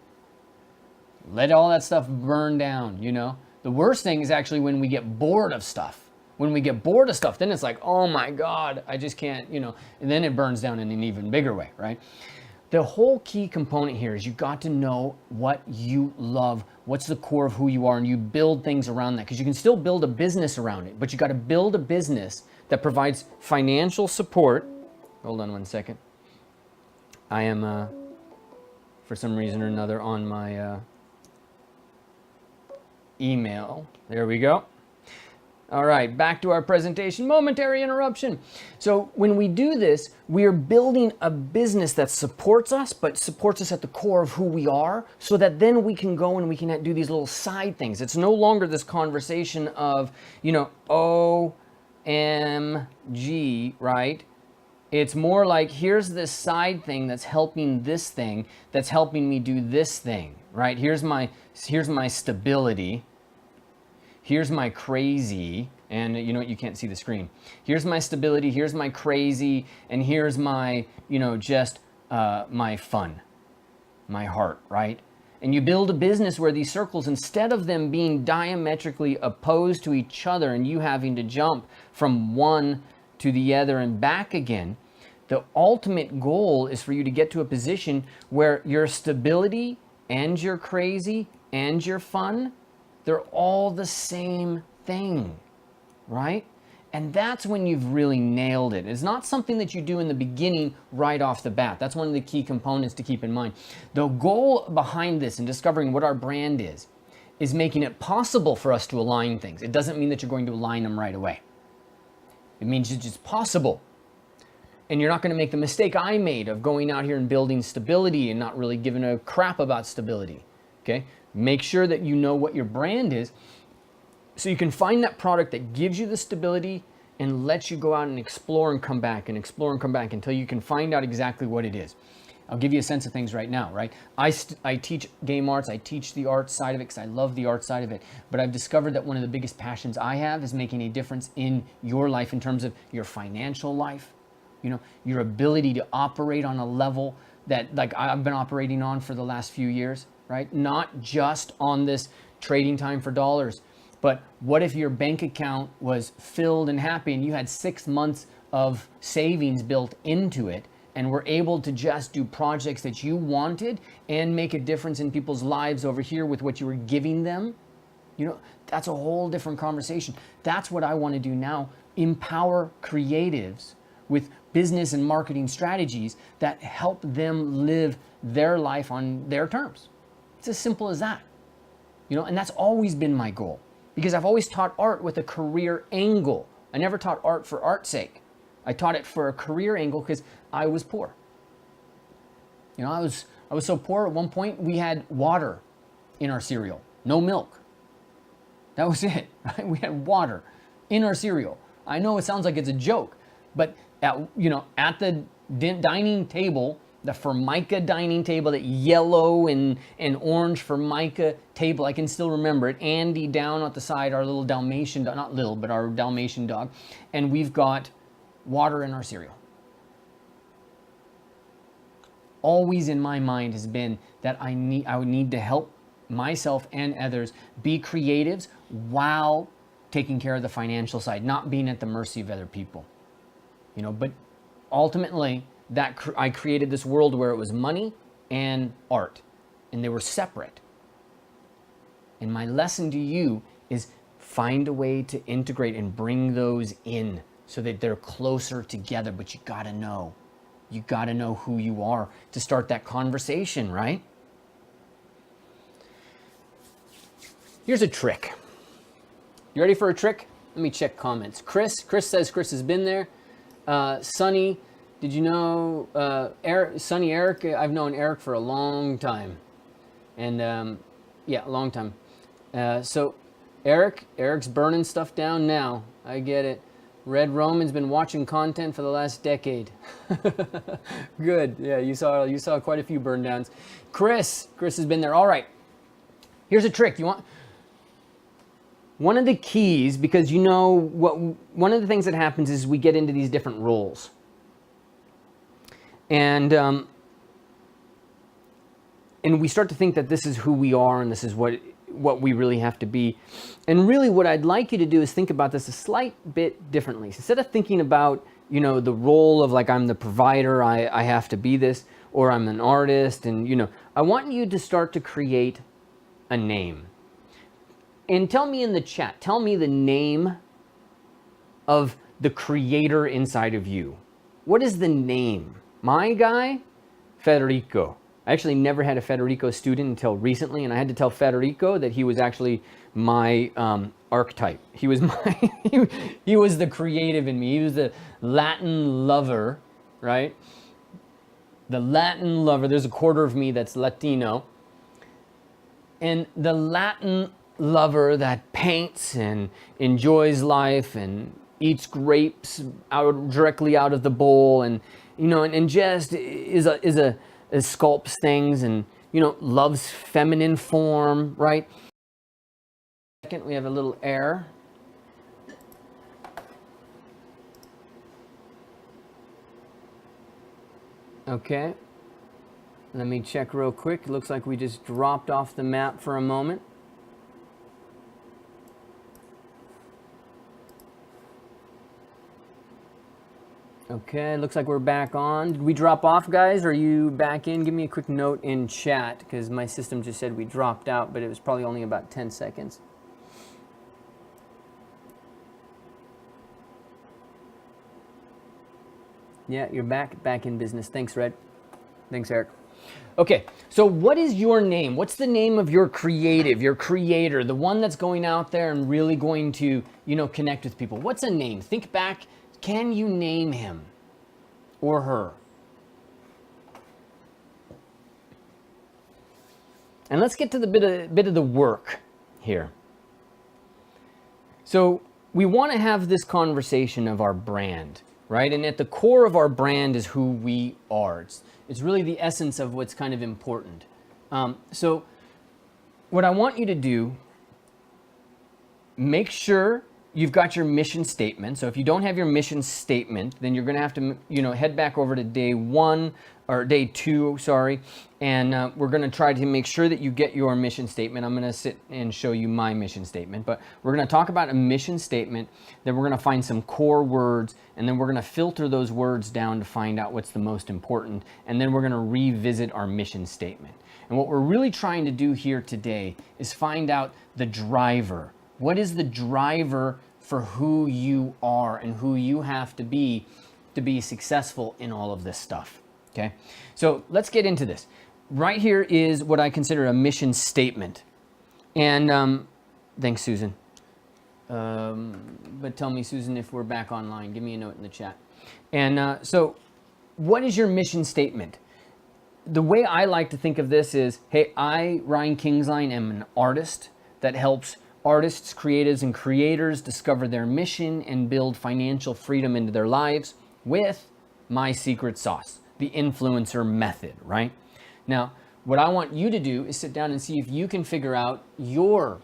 Let all that stuff burn down, you know? The worst thing is actually when we get bored of stuff. When we get bored of stuff, then it's like, oh my God, I just can't, you know, and then it burns down in an even bigger way, right? The whole key component here is you got to know what you love, what's the core of who you are, and you build things around that, because you can still build a business around it, but you got to build a business that provides financial support. Hold on one second. I am, for some reason or another, on my email. There we go. All right, back to our presentation. Momentary interruption. So when we do this, we are building a business that supports us, but supports us at the core of who we are, so that then we can go and we can do these little side things. It's no longer this conversation of, you know, OMG, right? It's more like, here's this side thing that's helping this thing, that's helping me do this thing, right? Here's my stability. Here's my crazy, and you know what, you can't see the screen. Here's my stability, here's my crazy, and here's my, you know, just my fun, my heart, right? And you build a business where these circles, instead of them being diametrically opposed to each other and you having to jump from one to the other and back again, the ultimate goal is for you to get to a position where your stability and your crazy and your fun, they're all the same thing, right? And that's when you've really nailed it. It's not something that you do in the beginning right off the bat. That's one of the key components to keep in mind. The goal behind this and discovering what our brand is making it possible for us to align things. It doesn't mean that you're going to align them right away. It means it's just possible. And you're not going to make the mistake I made of going out here and building stability and not really giving a crap about stability, okay? Make sure that you know what your brand is so you can find that product that gives you the stability and lets you go out and explore and come back until you can find out exactly what it is. I'll give you a sense of things right now, right? I teach game arts. I teach the art side of it because I love the art side of it. But I've discovered that one of the biggest passions I have is making a difference in your life in terms of your financial life, you know, your ability to operate on a level that like I've been operating on for the last few years, right? Not just on this trading time for dollars, but what if your bank account was filled and happy and you had 6 months of savings built into it and were able to just do projects that you wanted and make a difference in people's lives over here with what you were giving them? You know, that's a whole different conversation. That's what I want to do now. Empower creatives with business and marketing strategies that help them live their life on their terms. It's as simple as that. You know, and that's always been my goal, because I've always taught art with a career angle I never taught art for art's sake. I taught it for a career angle because I was poor. You know, I was so poor at one point we had water in our cereal, no milk. That was it, right? We had water in our cereal. I know it sounds like it's a joke, but at the dining table, the Formica dining table, that yellow and orange Formica table, I can still remember it. Andy down at the side, our little Dalmatian dog, not little, but our Dalmatian dog, and we've got water in our cereal. Always in my mind has been that I would need to help myself and others be creatives while taking care of the financial side, not being at the mercy of other people. You know, but ultimately I created this world where it was money and art, and they were separate. And my lesson to you is find a way to integrate and bring those in so that they're closer together, but you gotta know. You gotta know who you are to start that conversation, right? Here's a trick. You ready for a trick? Let me check comments. Chris says Chris has been there. Sonny, did you know Eric? I've known Eric for a long time. And yeah, a long time. So Eric's burning stuff down now. I get it. Red Roman's been watching content for the last decade. Good. Yeah, you saw quite a few burn downs. Chris has been there. All right. Here's a trick. One of the keys, because one of the things that happens is we get into these different roles. And we start to think that this is who we are and this is what we really have to be. And really what I'd like you to do is think about this a slight bit differently. Instead of thinking about, the role of like I'm the provider, I have to be this, or I'm an artist, and I want you to start to create a name. And tell me in the chat, tell me the name of the creator inside of you. What is the name? My guy, Federico. I actually never had a Federico student until recently, and I had to tell Federico that he was actually my archetype. He was he was the creative in me. He was the Latin lover, right? The Latin lover. There's a quarter of me that's Latino. And the Latin lover that paints and enjoys life and eats grapes directly out of the bowl, and and just is sculpts things, and loves feminine form, right? Second, we have a little air. Okay, let me check real quick. It looks like we just dropped off the map for a moment. Okay, looks like we're back on. Did we drop off, guys? Are you back in? Give me a quick note in chat, because my system just said we dropped out, but it was probably only about 10 seconds. Yeah, you're back in business. Thanks, Red. Thanks, Eric. Okay, so what is your name? What's the name of your creative, your creator, the one that's going out there and really going to, connect with people? What's a name? Think back. Can you name him or her? And let's get to the bit of the work here. So we want to have this conversation of our brand, right? And at the core of our brand is who we are. It's really the essence of what's kind of important. So what I want you to do, make sure you've got your mission statement. So if you don't have your mission statement, then you're going to have to, head back over to day 2, and we're going to try to make sure that you get your mission statement. I'm going to sit and show you my mission statement, but we're going to talk about a mission statement. Then we're going to find some core words, and then we're going to filter those words down to find out what's the most important, and then we're going to revisit our mission statement. And what we're really trying to do here today is find out the driver. What is the driver for who you are and who you have to be successful in all of this stuff? Okay, so let's get into this. Right here is what I consider a mission statement. And thanks, Susan. But tell me, Susan, if we're back online. Give me a note in the chat. And so what is your mission statement? The way I like to think of this is, hey, I, Ryan Kingsline, am an artist that helps artists, creatives, and creators discover their mission and build financial freedom into their lives with my secret sauce, the influencer method, right? Now, what I want you to do is sit down and see if you can figure out your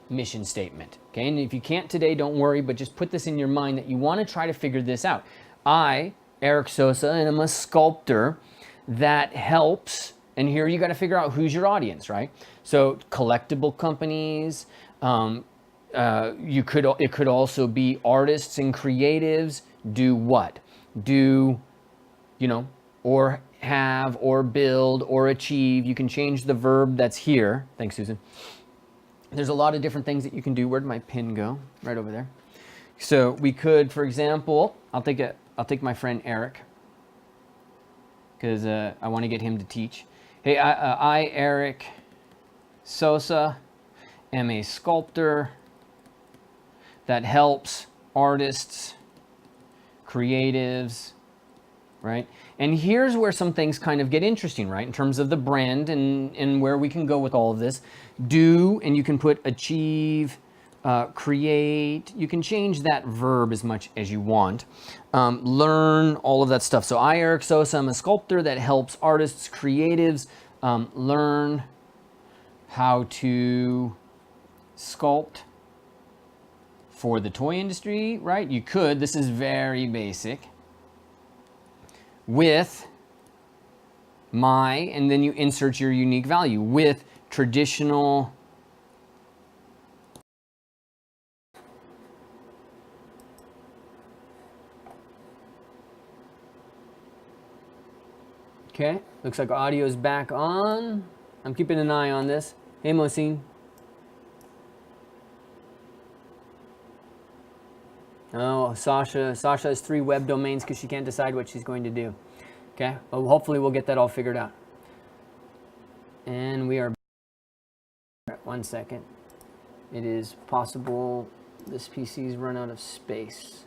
mission statement, okay? And if you can't today, don't worry, but just put this in your mind that you want to try to figure this out. I, Eric Sosa, and I'm a sculptor that helps, and here you got to figure out who's your audience, right? So collectible companies, it could also be artists and creatives. Do what? Do, or have, or build, or achieve. You can change the verb that's here. Thanks, Susan. There's a lot of different things that you can do. Where'd my pin go? Right over there. So we could, for example, I'll take my friend Eric, because I want to get him to teach. Hey, I, Eric Sosa, am a sculptor that helps artists, creatives, right? And here's where some things kind of get interesting, right? In terms of the brand and where we can go with all of this. Do, and you can put achieve, create. You can change that verb as much as you want. Learn, all of that stuff. So I, Eric Sosa, I'm a sculptor that helps artists, creatives learn how to sculpt for the toy industry, right? You could, this is very basic, with my, and then you insert your unique value, with traditional okay, looks like audio is back on. I'm keeping an eye on this. Hey, Mohsin. Oh, Sasha has 3 web domains because she can't decide what she's going to do. Okay, well, hopefully we'll get that all figured out. And we are back. 1 second. It is possible this PC's run out of space.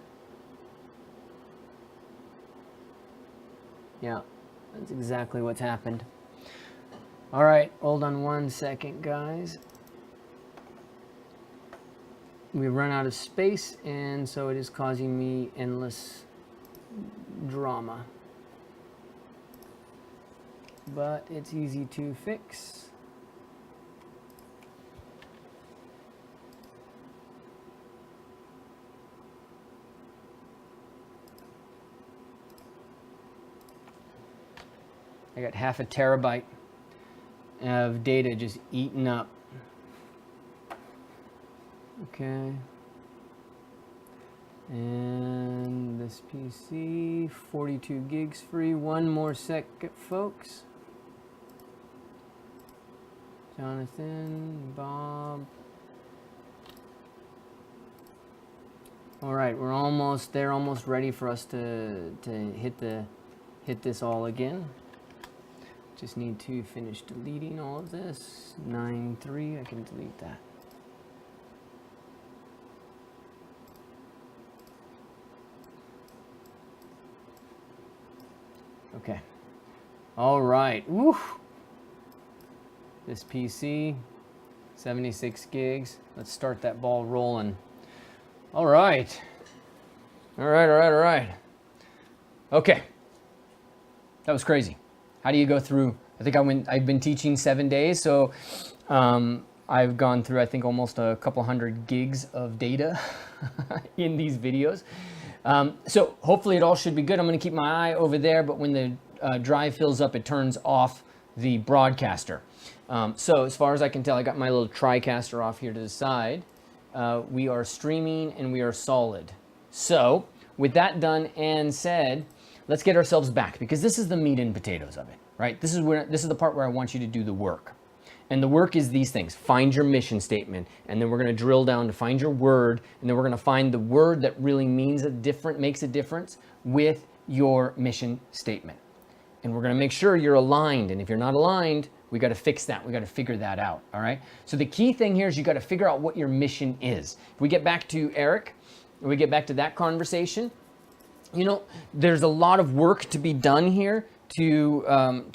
Yeah, that's exactly what's happened. All right, hold on 1 second, guys. We've run out of space, and so it is causing me endless drama. But it's easy to fix. I got half a terabyte of data just eaten up. Okay. And this PC, 42 gigs free. 1 more second, folks. Jonathan, Bob. All right, we're almost there, almost ready for us to hit this all again. Just need to finish deleting all of this. 9.3, I can delete that. Okay. All right. Woo. This PC, 76 gigs. Let's start that ball rolling. All right. All right. Okay. That was crazy. How do you go through? I think I've been teaching 7 days, so I've gone through, I think, almost a couple hundred gigs of data in these videos. So hopefully it all should be good. I'm going to keep my eye over there, but when the drive fills up, it turns off the broadcaster. So as far as I can tell, I got my little TriCaster off here to the side. We are streaming and we are solid. So with that done and said, let's get ourselves back, because this is the meat and potatoes of it, right? This is the part where I want you to do the work. And the work is these things. Find your mission statement, and then we're going to drill down to find your word, and then we're going to find the word that really makes a difference with your mission statement. And we're going to make sure you're aligned. And if you're not aligned, we got to fix that. We got to figure that out. All right. So the key thing here is you got to figure out what your mission is. If we get back to Eric, we get back to that conversation, you know, there's a lot of work to be done here to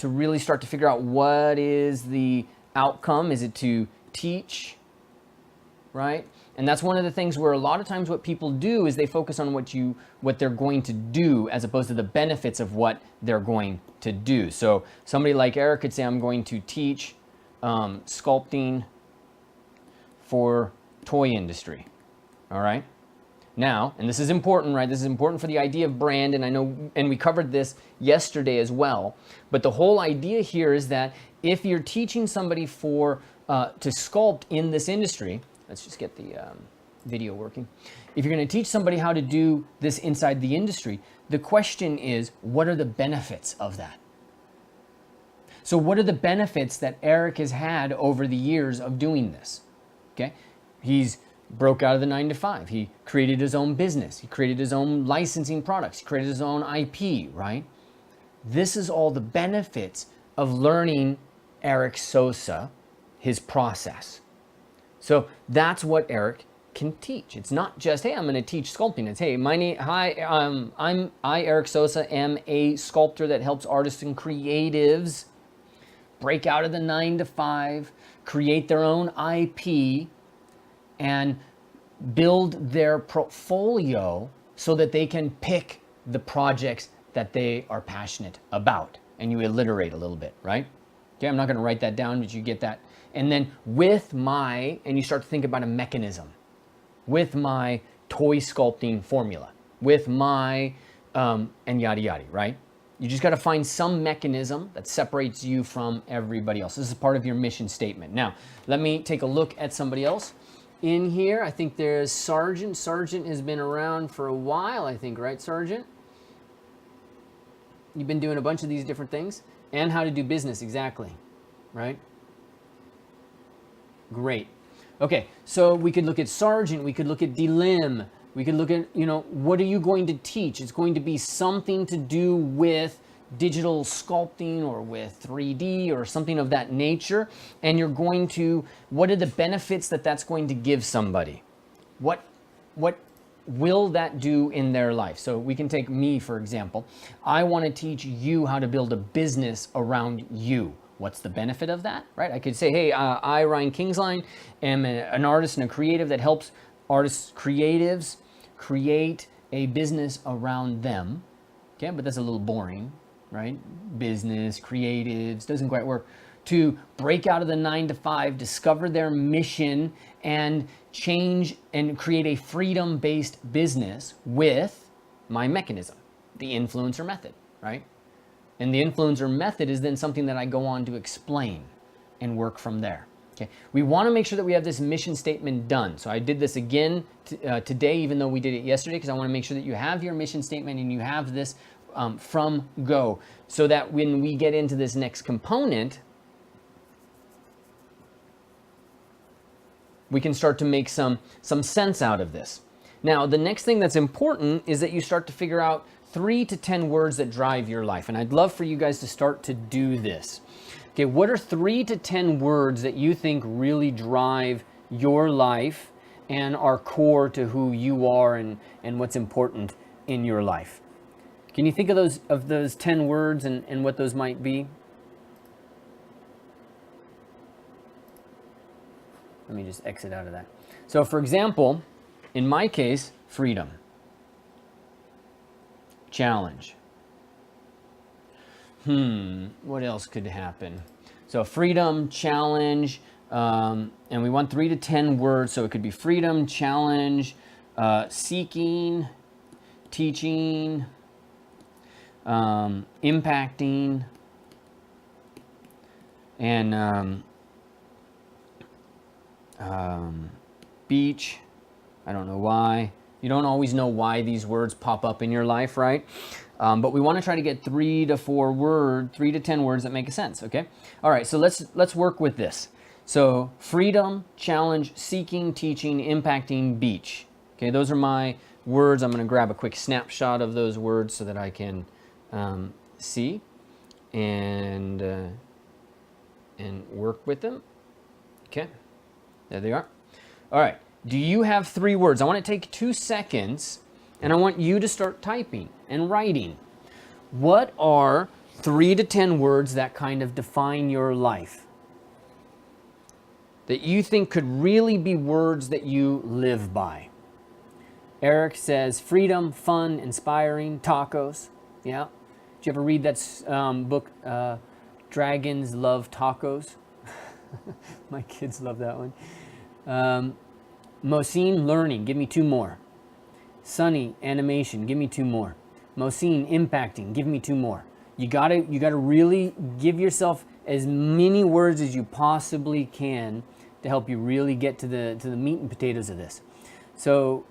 really start to figure out what is the outcome. Is it to teach, right? And that's one of the things where a lot of times what people do is they focus on what they're going to do as opposed to the benefits of what they're going to do. So somebody like Eric could say, I'm going to teach sculpting for toy industry. All right. Now, and this is important, right? This is important for the idea of brand, and I know, and we covered this yesterday as well. But the whole idea here is that if you're teaching somebody to sculpt in this industry, let's just get the video working. If you're going to teach somebody how to do this inside the industry, the question is, what are the benefits of that? So what are the benefits that Eric has had over the years of doing this? Okay, he's broke out of the 9-to-5. He created his own business. He created his own licensing products. He created his own IP, right? This is all the benefits of learning Eric Sosa, his process. So that's what Eric can teach. It's not just, hey, I'm going to teach sculpting. It's, hey, I, Eric Sosa, am a sculptor that helps artists and creatives break out of the 9-to-5, create their own IP, and build their portfolio so that they can pick the projects that they are passionate about. And you alliterate a little bit, right? Okay, I'm not going to write that down, but you get that. And then and you start to think about a mechanism with my toy sculpting formula, with my, and yada, yada, right? You just got to find some mechanism that separates you from everybody else. This is part of your mission statement. Now, let me take a look at somebody else in here. I think there's Sargent. Sargent has been around for a while, I think, right, Sargent? You've been doing a bunch of these different things. And how to do business, exactly, right? Great. Okay, so we could look at Sargent, we could look at DeLim, we could look at, you know, what are you going to teach? It's going to be something to do with digital sculpting or with 3D or something of that nature. And you're going to, what are the benefits that that's going to give somebody? What will that do in their life? So we can take me, for example. I want to teach you how to build a business around you. What's the benefit of that, right? I could say, hey, I, Ryan Kingsline, am an artist and a creative that helps artists, creatives, create a business around them. Okay, but that's a little boring, right? Business, creatives, doesn't quite work. To break out of the 9-to-5, discover their mission, and change and create a freedom-based business with my mechanism, the influencer method, right? And the influencer method is then something that I go on to explain and work from there. Okay, we want to make sure that we have this mission statement done. So I did this again today, even though we did it yesterday, because I want to make sure that you have your mission statement and you have this from go, so that when we get into this next component, we can start to make some sense out of this. Now, the next thing that's important is that you start to figure out 3 to 10 words that drive your life. And I'd love for you guys to start to do this. Okay, what are 3 to 10 words that you think really drive your life and are core to who you are and what's important in your life? Can you think of those 10 words and what those might be? Let me just exit out of that. So for example, in my case, freedom. Challenge. What else could happen? So freedom, challenge, and we want 3 to 10 words. So it could be freedom, challenge, seeking, teaching, impacting, and beach. I don't know why. You don't always know why these words pop up in your life, right? But we want to try to get 3 to 10 words that make sense, okay? All right, so let's work with this. So freedom, challenge, seeking, teaching, impacting, beach. Okay, those are my words. I'm going to grab a quick snapshot of those words so that I can see. and work with them. Okay, there they are. All right, do you have 3 words? I want to take 2 seconds, and I want you to start typing and writing. What are 3 to 10 words that kind of define your life? That you think could really be words that you live by? Eric says freedom, fun, inspiring, tacos. Yeah. Did you ever read that book, Dragons Love Tacos? My kids love that one. Mohsin, learning. Give me 2 more. Sunny, animation. Give me 2 more. Mohsin, impacting. Give me 2 more. You gotta really give yourself as many words as you possibly can to help you really get to the meat and potatoes of this. So,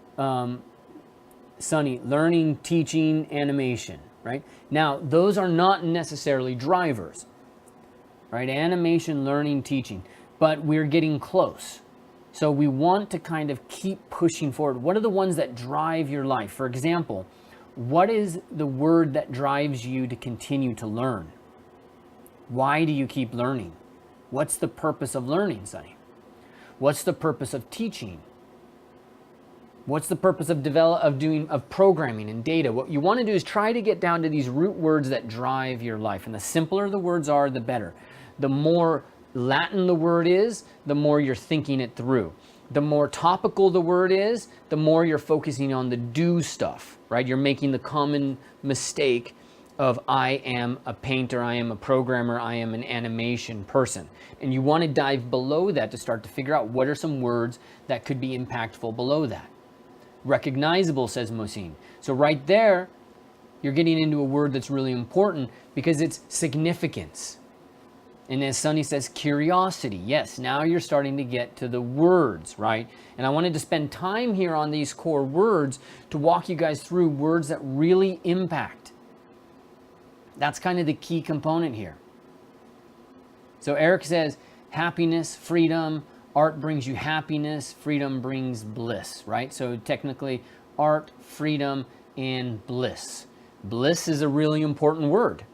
Sunny, learning, teaching, animation, right? Now, those are not necessarily drivers, right? Animation, learning, teaching, but we're getting close. So we want to kind of keep pushing forward. What are the ones that drive your life? For example, what is the word that drives you to continue to learn? Why do you keep learning? What's the purpose of learning, Sunny? What's the purpose of teaching? What's the purpose of programming and data? What you want to do is try to get down to these root words that drive your life. And the simpler the words are, the better. The more Latin the word is, the more you're thinking it through. The more topical the word is, the more you're focusing on the do stuff, right? You're making the common mistake of I am a painter, I am a programmer, I am an animation person. And you want to dive below that to start to figure out what are some words that could be impactful below that. Recognizable, says Mohsin. So right there, you're getting into a word that's really important because it's significance. And as Sunny says, curiosity. Yes, now you're starting to get to the words, right? And I wanted to spend time here on these core words to walk you guys through words that really impact. That's kind of the key component here. So Eric says, happiness, freedom, art brings you happiness, freedom brings bliss, right? So technically, art, freedom, and bliss. Bliss is a really important word,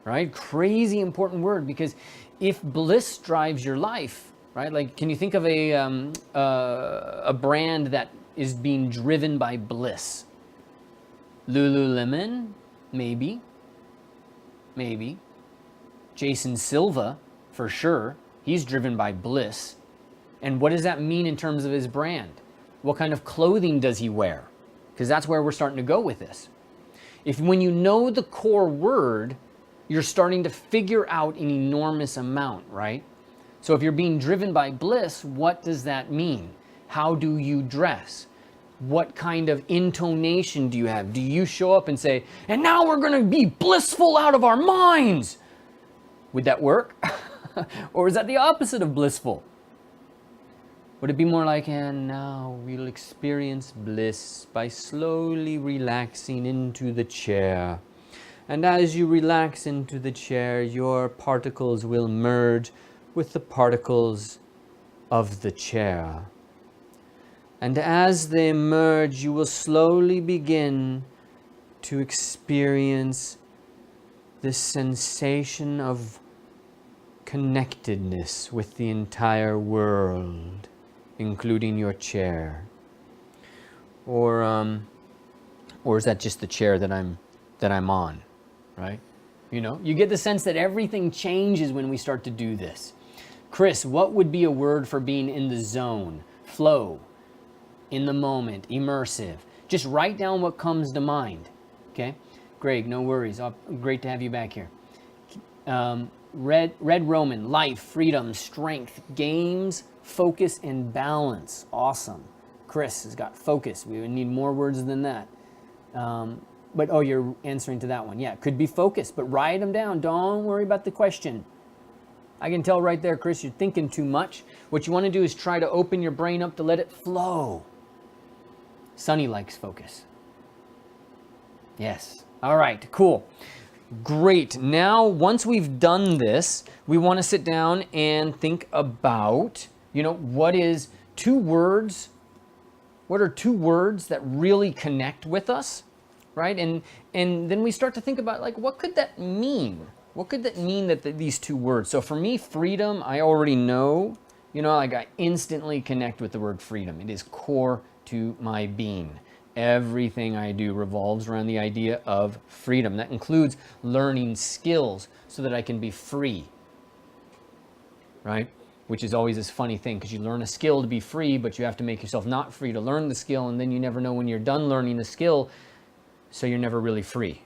right? Crazy important word, because if bliss drives your life, right? Like, can you think of a brand that is being driven by bliss? Lululemon, maybe. Jason Silva, for sure. He's driven by bliss. And what does that mean in terms of his brand? What kind of clothing does he wear? Because that's where we're starting to go with this. When you know the core word, you're starting to figure out an enormous amount, right? So if you're being driven by bliss, what does that mean? How do you dress? What kind of intonation do you have? Do you show up and say, and now we're going to be blissful out of our minds? Would that work? Or is that the opposite of blissful? Would it be more like, and now we'll experience bliss by slowly relaxing into the chair. And as you relax into the chair, your particles will merge with the particles of the chair. And as they merge, you will slowly begin to experience this sensation of connectedness with the entire world, including your chair. Or is that just the chair that I'm on, right? You know, you get the sense that everything changes when we start to do this. Chris, what would be a word for being in the zone? Flow, in the moment, immersive. Just write down what comes to mind, okay? Greg, no worries. Great to have you back here. Red Roman, life, freedom, strength, games, focus, and balance. Awesome. Chris has got focus. We would need more words than that. But, oh, you're answering to that one. Yeah, it could be focus, but write them down. Don't worry about the question. I can tell right there, Chris, you're thinking too much. What you want to do is try to open your brain up to let it flow. Sunny likes focus. Yes. All right, cool. Great. Now, once we've done this, we want to sit down and think about, what is 2 words? What are 2 words that really connect with us, right? And then we start to think about, what could that mean? What could that mean that these two words? So for me, freedom, I already know, like I instantly connect with the word freedom. It is core to my being. Everything I do revolves around the idea of freedom. That includes learning skills so that I can be free, right? Which is always this funny thing, because you learn a skill to be free, but you have to make yourself not free to learn the skill, and then you never know when you're done learning the skill, so you're never really free.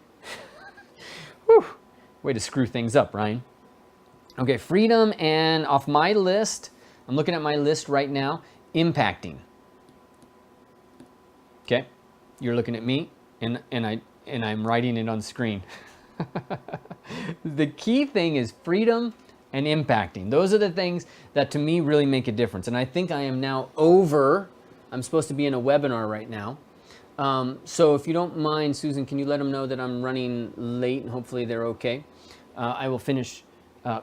Whew. Way to screw things up, Ryan. Okay, freedom, and off my list, I'm looking at my list right now, impacting. Okay, you're looking at me, and I'm writing it on screen. The key thing is freedom and impacting. Those are the things that to me really make a difference. And I think I am now I'm supposed to be in a webinar right now. So if you don't mind, Susan, can you let them know that I'm running late, and hopefully they're okay. I will finish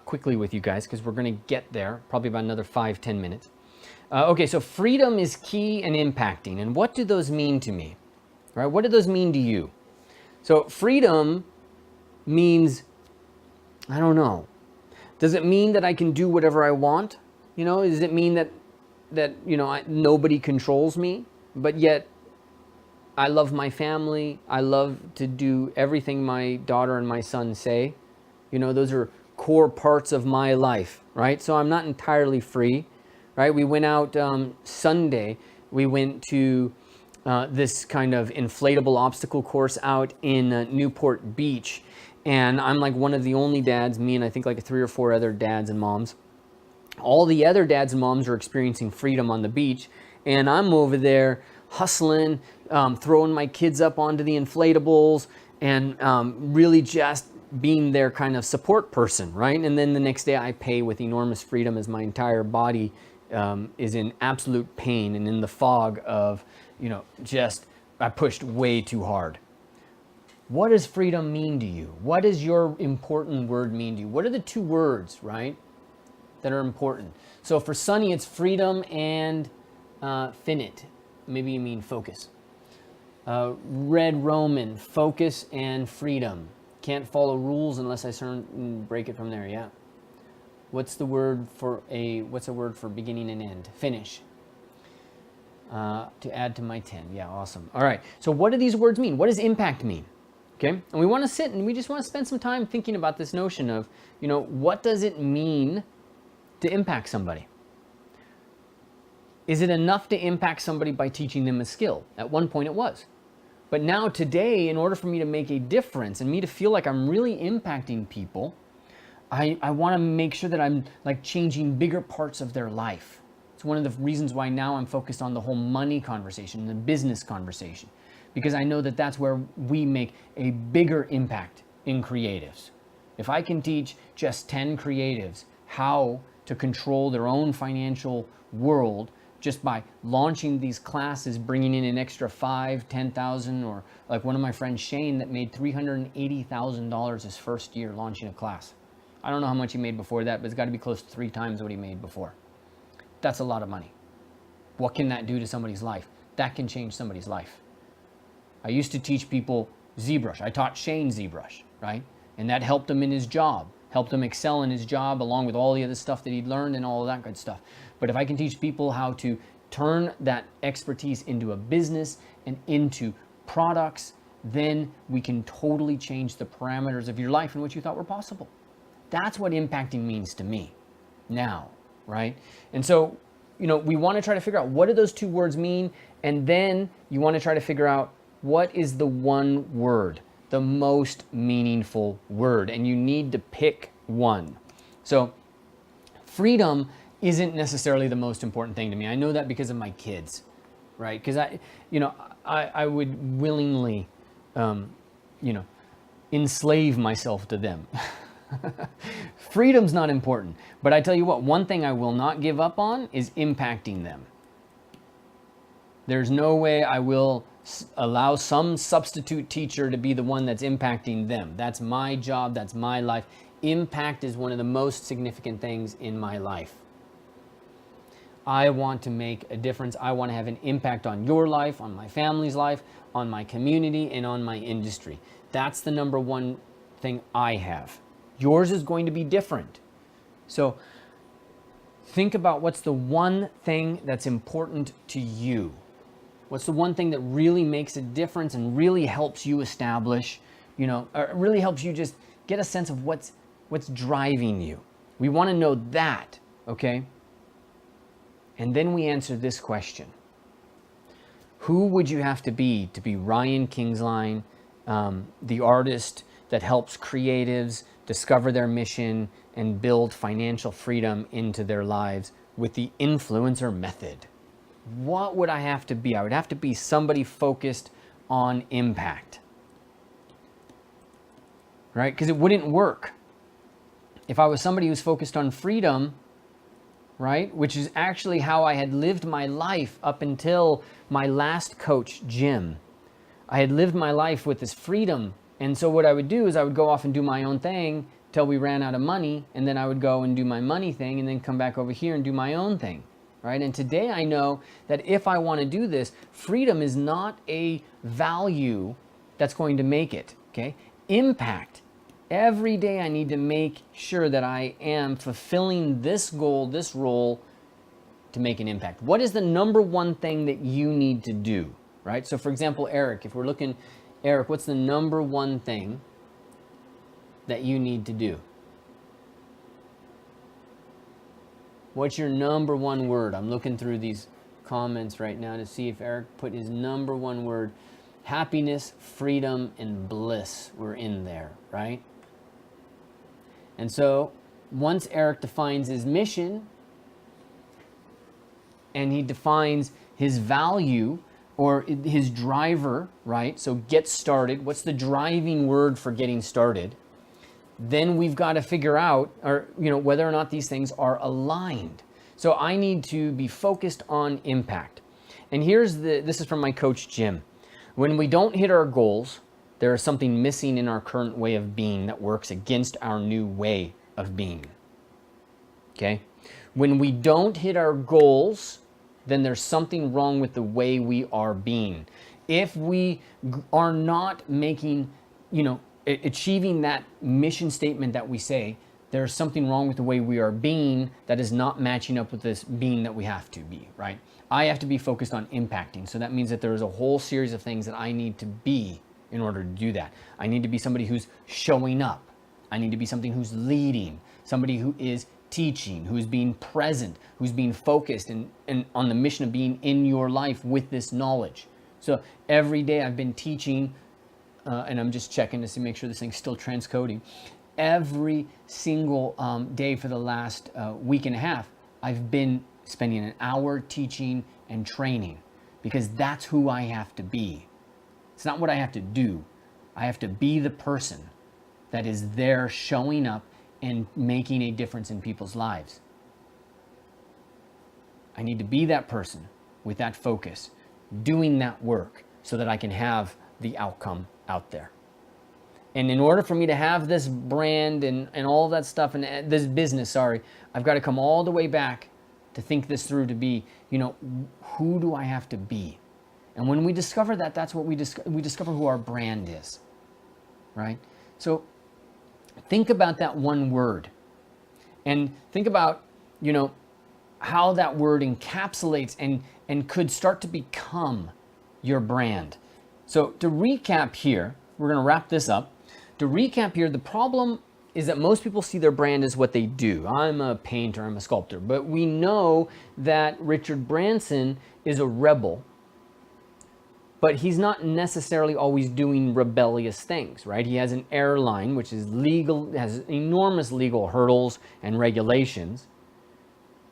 quickly with you guys, because we're going to get there probably about another 5-10 minutes. Okay, so freedom is key and impacting. And what do those mean to me? Right? What do those mean to you? So freedom means, I don't know. Does it mean that I can do whatever I want? Does it mean that nobody controls me, but yet I love my family. I love to do everything my daughter and my son say. Those are core parts of my life, right? So I'm not entirely free, right? We went out Sunday. We went to this kind of inflatable obstacle course out in Newport Beach. And I'm like one of the only dads, me and I think like 3 or 4 other dads and moms. All the other dads and moms are experiencing freedom on the beach. And I'm over there hustling, throwing my kids up onto the inflatables, and really just being their kind of support person, right? And then the next day I pay with enormous freedom as my entire body is in absolute pain and in the fog of, I pushed way too hard. What does freedom mean to you? What does your important word mean to you? What are the 2 words, right, that are important? So for Sunny, it's freedom and finite. Maybe you mean focus. Red Roman, focus and freedom. Can't follow rules unless I break it from there, yeah. What's a word for beginning and end? Finish. To add to my 10. Yeah, awesome. All right. So what do these words mean? What does impact mean? Okay. And we want to sit and we just want to spend some time thinking about this notion of, what does it mean to impact somebody? Is it enough to impact somebody by teaching them a skill? At one point it was. But now today, in order for me to make a difference and me to feel like I'm really impacting people, I want to make sure that I'm like changing bigger parts of their life. It's one of the reasons why now I'm focused on the whole money conversation, the business conversation, because I know that that's where we make a bigger impact in creatives. If I can teach just 10 creatives how to control their own financial world just by launching these classes, bringing in an extra $5,000, $10,000, or like one of my friends, Shane, that made $380,000 his first year launching a class. I don't know how much he made before that, but it's got to be close to 3 times what he made before. That's a lot of money. What can that do to somebody's life? That can change somebody's life. I used to teach people ZBrush. I taught Shane ZBrush, right? And that helped him in his job, helped him excel in his job along with all the other stuff that he'd learned and all of that good stuff. But if I can teach people how to turn that expertise into a business and into products, then we can totally change the parameters of your life and what you thought were possible. That's what impacting means to me now, right? And so, we want to try to figure out what do those 2 words mean, and then you want to try to figure out what is the one word, the most meaningful word, and you need to pick one. So freedom isn't necessarily the most important thing to me. I know that because of my kids, right? Because I would willingly, enslave myself to them. Freedom's not important, but I tell you what, one thing I will not give up on is impacting them. There's no way I will allow some substitute teacher to be the one that's impacting them. That's my job, that's my life. Impact is one of the most significant things in my life. I want to make a difference. I want to have an impact on your life, on my family's life, on my community, and on my industry. That's the number one thing I have. Yours is going to be different. So think about what's the one thing that's important to you. What's the one thing that really makes a difference and really helps you establish, or really helps you just get a sense of what's driving you. We want to know that, okay? And then we answer this question. Who would you have to be Ryan Kingsline, the artist that helps creatives discover their mission and build financial freedom into their lives with the influencer method? What would I have to be? I would have to be somebody focused on impact, right? Because it wouldn't work if I was somebody who's focused on freedom, right? Which is actually how I had lived my life up until my last coach, Jim. I had lived my life with this freedom. And so what I would do is I would go off and do my own thing till we ran out of money. And then I would go and do my money thing and then come back over here and do my own thing, right? And today I know that if I want to do this, freedom is not a value that's going to make it, okay? Impact. Every day I need to make sure that I am fulfilling this goal, this role to make an impact. What is the number one thing that you need to do, right? So for example, Eric, if we're looking, Eric, what's the number one thing that you need to do? What's your number one word? I'm looking through these comments right now to see if Eric put his number one word. Happiness, freedom, and bliss were in there, right? And so once Eric defines his mission and he defines his value or his driver, right? So get started. What's the driving word for getting started? Then we've got to figure out, whether or not these things are aligned. So I need to be focused on impact. And this is from my coach, Jim. When we don't hit our goals, there is something missing in our current way of being that works against our new way of being. Okay? When we don't hit our goals, then there's something wrong with the way we are being. If we are not making, achieving that mission statement that we say, there's something wrong with the way we are being that is not matching up with this being that we have to be, right? I have to be focused on impacting. So that means that there is a whole series of things that I need to be in order to do that. I need to be somebody who's showing up. I need to be something who's leading, somebody who is teaching, who's being present, who's being focused and on the mission of being in your life with this knowledge. So every day I've been teaching, and I'm just checking to make sure this thing's still transcoding. Every single day for the last week and a half, I've been spending an hour teaching and training because that's who I have to be. It's not what I have to do. I have to be the person that is there showing up and making a difference in people's lives. I need to be that person with that focus, doing that work so that I can have the outcome out there. And in order for me to have this brand and all that stuff and this business, I've got to come all the way back to think this through, to be, who do I have to be? And when we discover that, that's what we discover who our brand is, right? So think about that one word and think about, how that word encapsulates and could start to become your brand. So to recap here, we're going to wrap this up. To recap here, the problem is that most people see their brand as what they do. I'm a painter, I'm a sculptor, but we know that Richard Branson is a rebel, but he's not necessarily always doing rebellious things, right? He has an airline, which is legal, has enormous legal hurdles and regulations.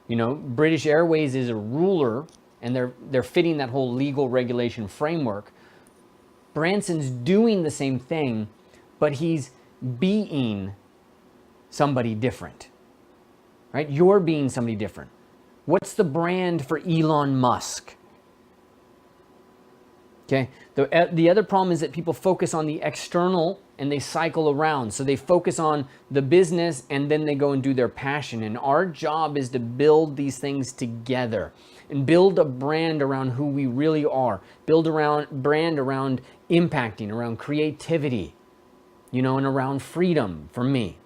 British Airways is a ruler, and they're fitting that whole legal regulation framework. Branson's doing the same thing, but he's being somebody different, right? You're being somebody different. What's the brand for Elon Musk? Okay. The other problem is that people focus on the external and they cycle around. So they focus on the business and then they go and do their passion. And our job is to build these things together and build a brand around who we really are. Build brand around impacting, around creativity, and around freedom for me.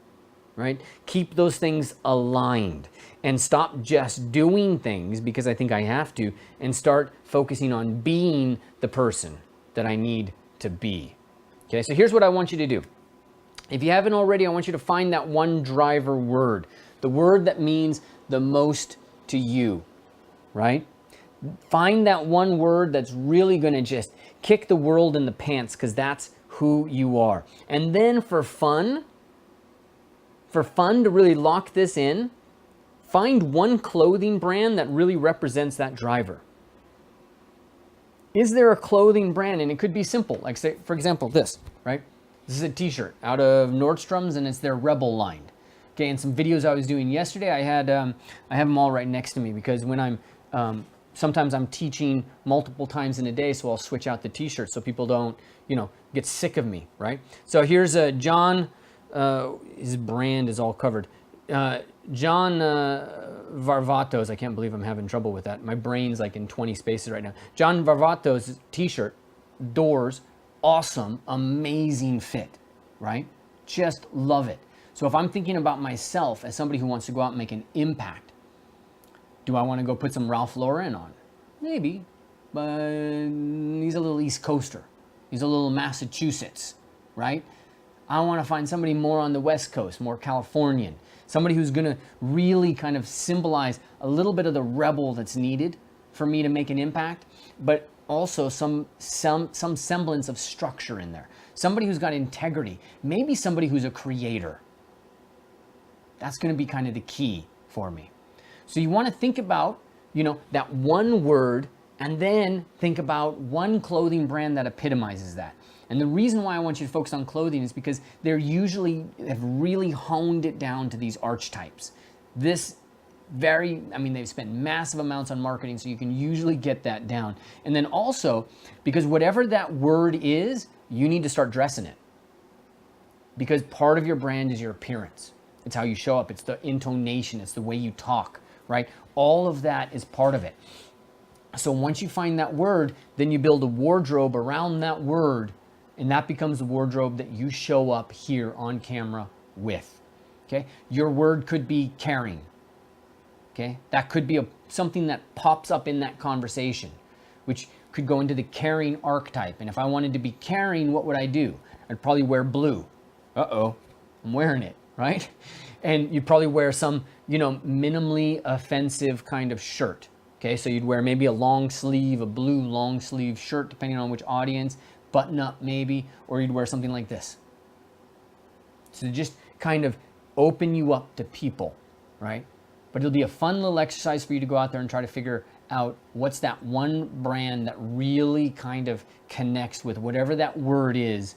right? Keep those things aligned and stop just doing things because I think I have to, and start focusing on being the person that I need to be. Okay, so here's what I want you to do. If you haven't already, I want you to find that one driver word, the word that means the most to you, right? Find that one word that's really going to just kick the world in the pants, because that's who you are. And then for fun to really lock this in, find one clothing brand that really represents that driver. Is there a clothing brand? And it could be simple, like say, for example, this, right? This is a t-shirt out of Nordstrom's, and it's their Rebel line. Okay, and some videos I was doing yesterday, I have them all right next to me, because when I'm, sometimes I'm teaching multiple times in a day, so I'll switch out the t-shirts so people don't, get sick of me, right? So here's a John, his brand is all covered. John Varvatos, I can't believe I'm having trouble with that. My brain's like in 20 spaces right now. John Varvatos t-shirt, doors, awesome, amazing fit, right? Just love it. So if I'm thinking about myself as somebody who wants to go out and make an impact, do I want to go put some Ralph Lauren on? Maybe, but he's a little East Coaster. He's a little Massachusetts, right? I want to find somebody more on the West Coast, more Californian, somebody who's going to really kind of symbolize a little bit of the rebel that's needed for me to make an impact, but also some semblance of structure in there. Somebody who's got integrity, maybe somebody who's a creator. That's going to be kind of the key for me. So you want to think about, that one word, and then think about one clothing brand that epitomizes that. And the reason why I want you to focus on clothing is because they're usually have really honed it down to these archetypes. They've spent massive amounts on marketing, so you can usually get that down. And then also, because whatever that word is, you need to start dressing it. Because part of your brand is your appearance. It's how you show up. It's the intonation. It's the way you talk, right? All of that is part of it. So once you find that word, then you build a wardrobe around that word, and that becomes the wardrobe that you show up here on camera with, okay? Your word could be caring, okay? That could be something that pops up in that conversation, which could go into the caring archetype. And if I wanted to be caring, what would I do? I'd probably wear blue. Uh-oh, I'm wearing it, right? And you'd probably wear some, minimally offensive kind of shirt. Okay, so you'd wear maybe a blue long sleeve shirt, depending on which audience, button up maybe, or you'd wear something like this. So just kind of open you up to people, right? But it'll be a fun little exercise for you to go out there and try to figure out what's that one brand that really kind of connects with whatever that word is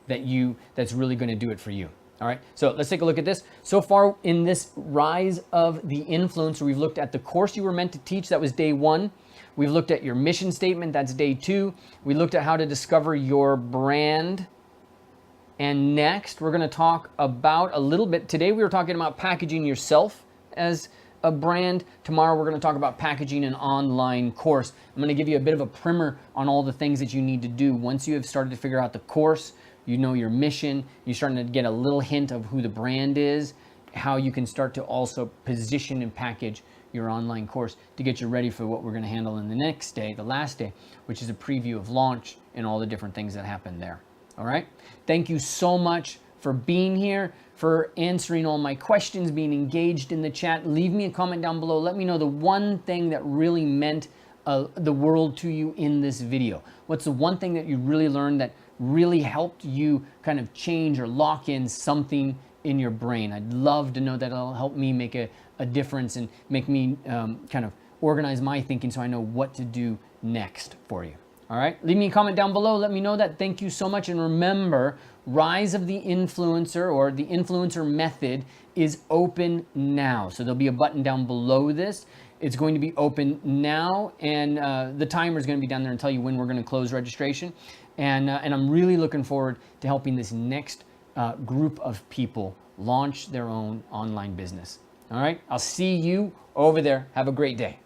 that's really going to do it for you. All right, so let's take a look at this. So far in this Rise of the Influencer, we've looked at the course you were meant to teach. That was day 1. We've looked at your mission statement. That's day 2. We looked at how to discover your brand. And next, we're going to talk about a little bit. Today, we were talking about packaging yourself as a brand. Tomorrow, we're going to talk about packaging an online course. I'm going to give you a bit of a primer on all the things that you need to do once you have started to figure out the course. You know your mission, you're starting to get a little hint of who the brand is, how you can start to also position and package your online course to get you ready for what we're going to handle in the next day, the last day, which is a preview of launch and all the different things that happen there. All right? Thank you so much for being here, for answering all my questions, being engaged in the chat. Leave me a comment down below. Let me know the one thing that really meant the world to you in this video. What's the one thing that you really learned that really helped you kind of change or lock in something in your brain? I'd love to know that. It'll help me make a difference and make me kind of organize my thinking so I know what to do next for you. All right, leave me a comment down below. Let me know that. Thank you so much. And remember, Rise of the Influencer, or the Influencer Method, is open now. So there'll be a button down below this. It's going to be open now, and the timer is going to be down there and tell you when we're going to close registration. And I'm really looking forward to helping this next group of people launch their own online business. All right, I'll see you over there. Have a great day.